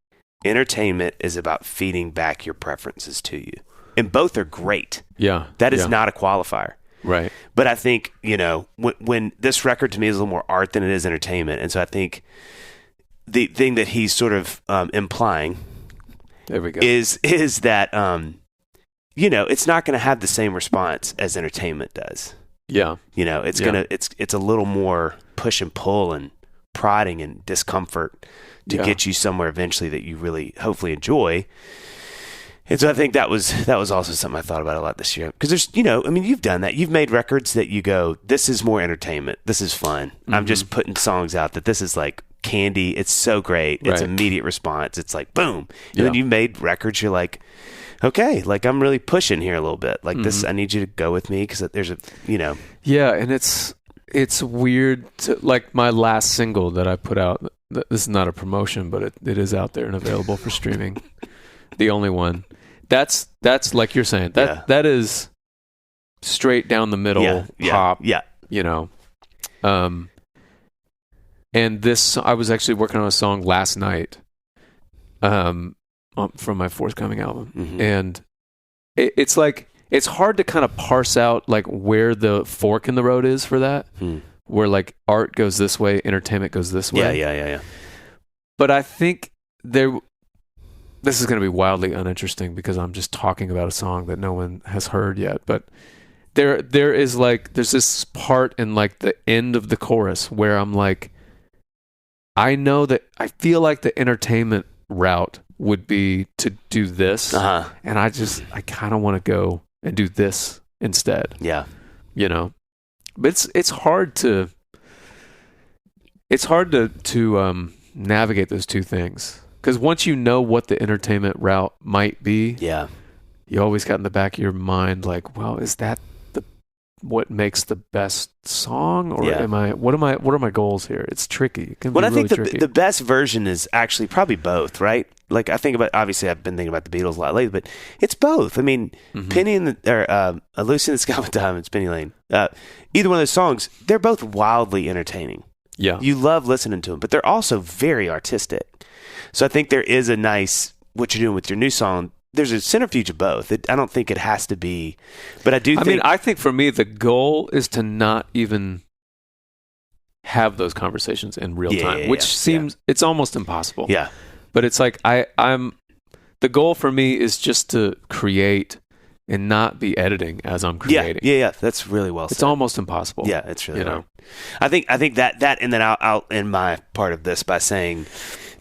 Entertainment is about feeding back your preferences to you. And both are great. Yeah. That is not a qualifier. Right. But I think, you know, when this record to me is a little more art than it is entertainment. And so I think the thing that he's sort of implying there we go. is that, you know, it's not going to have the same response as entertainment does. Yeah. You know, it's a little more push and pull and prodding and discomfort to get you somewhere eventually that you really hopefully enjoy. And so I think that was also something I thought about a lot this year. Because there's, you know, I mean, you've done that. You've made records that you go, this is more entertainment. This is fun. Mm-hmm. I'm just putting songs out that this is like candy. It's so great. It's immediate response. It's like, boom. And then you made records, you're like, okay, like I'm really pushing here a little bit. Like this, I need you to go with me because there's a, you know. Yeah, and it's weird to, like my last single that I put out, this is not a promotion, but it is out there and available for streaming. The only one. That's like you're saying. That is straight down the middle pop. Yeah. You know. And this, I was actually working on a song last night. From my forthcoming album, and it's like it's hard to kind of parse out like where the fork in the road is for that, where like art goes this way, entertainment goes this way. Yeah. But I think this is going to be wildly uninteresting because I'm just talking about a song that no one has heard yet. But there's this part in like the end of the chorus where I'm like, I know that I feel like the entertainment route would be to do this, and I kind of want to go and do this instead. Yeah, you know, but it's hard to navigate those two things because once you know what the entertainment route might be, you always got in the back of your mind like, well, is that what makes the best song, or what are my goals here? It's tricky. It can be really I think tricky. the best version is actually probably both, right? Like I think about, obviously I've been thinking about the Beatles a lot lately, but it's both. I mean, Penny and Lucy in the Sky with Diamonds, Penny Lane, either one of those songs, they're both wildly entertaining. Yeah. You love listening to them, but they're also very artistic. So I think there is a nice, what you're doing with your new song, there's a centrifuge of both. I don't think it has to be, but I think for me, the goal is to not even have those conversations in real time, which seems, it's almost impossible. Yeah. But it's like, the goal for me is just to create and not be editing as I'm creating. Yeah. That's really well said. It's almost impossible. Yeah, it's really hard. I think that, and then I'll end my part of this by saying,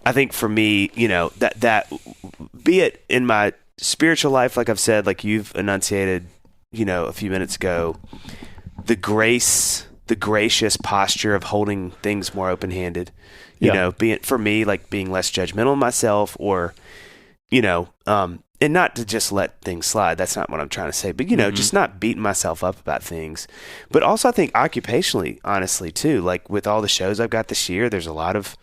I think for me, you know, that be it in my spiritual life, like I've said, like you've enunciated, you know, a few minutes ago, the gracious posture of holding things more open-handed, you know, being for me, like being less judgmental of myself, or, you know, and not to just let things slide. That's not what I'm trying to say, but, you know, just not beating myself up about things. But also I think occupationally, honestly, too, like with all the shows I've got this year, there's a lot of,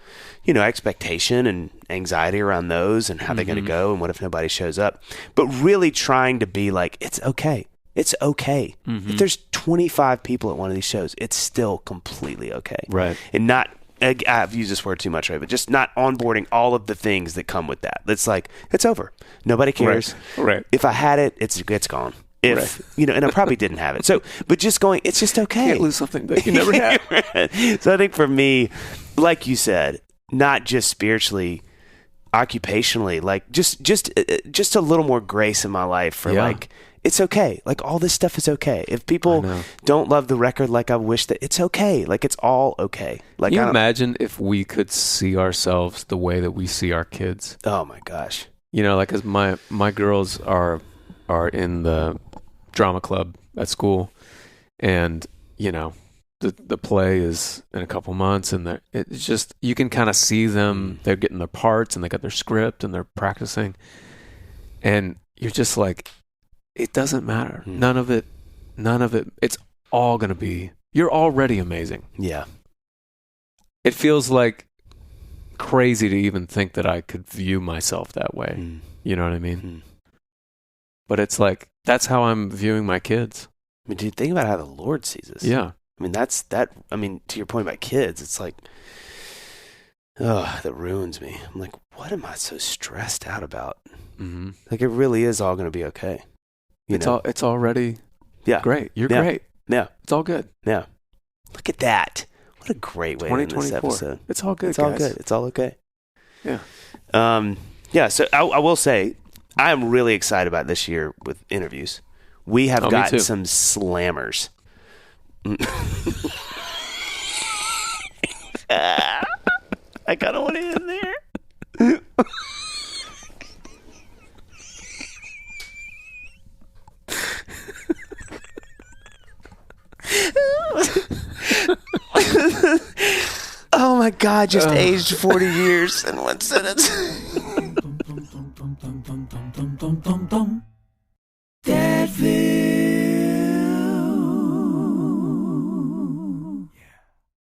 you know, expectation and anxiety around those and how they're going to go and what if nobody shows up. But really trying to be like, it's okay. It's okay. If there's 25 people at one of these shows, it's still completely okay. Right. And not, I've used this word too much, right? But just not onboarding all of the things that come with that. It's like, it's over. Nobody cares. Right. If I had it, it's gone. You know, and I probably didn't have it. So, but just going, it's just okay. Can't lose something that you never had. So I think for me, like you said, not just spiritually, occupationally, like just a little more grace in my life for like, it's okay. Like all this stuff is okay. If people don't love the record, like I wish that it's okay. Like it's all okay. Like, can you imagine if we could see ourselves the way that we see our kids? Oh my gosh. You know, like, 'cause my girls are in the drama club at school, and you know, the play is in a couple months, and it's just, you can kind of see them. They're getting their parts, and they got their script, and they're practicing, and you're just like, it doesn't matter. None of it. It's all gonna be. You're already amazing. Yeah. It feels like crazy to even think that I could view myself that way. You know what I mean? But it's like, that's how I'm viewing my kids. I mean, dude, think about how the Lord sees us. Yeah. I mean, I mean, to your point about kids, it's like, that ruins me. I'm like, what am I so stressed out about? Mm-hmm. Like, it really is all going to be okay. It's already great. You're great. Yeah. It's all good. Yeah. Look at that. What a great way to end this episode. It's all good, It's all good. It's all okay. Yeah. Yeah, so I will say, I am really excited about this year with interviews. We have gotten some slammers. I kind of want to end there. Oh my God, just aged 40 years in one sentence.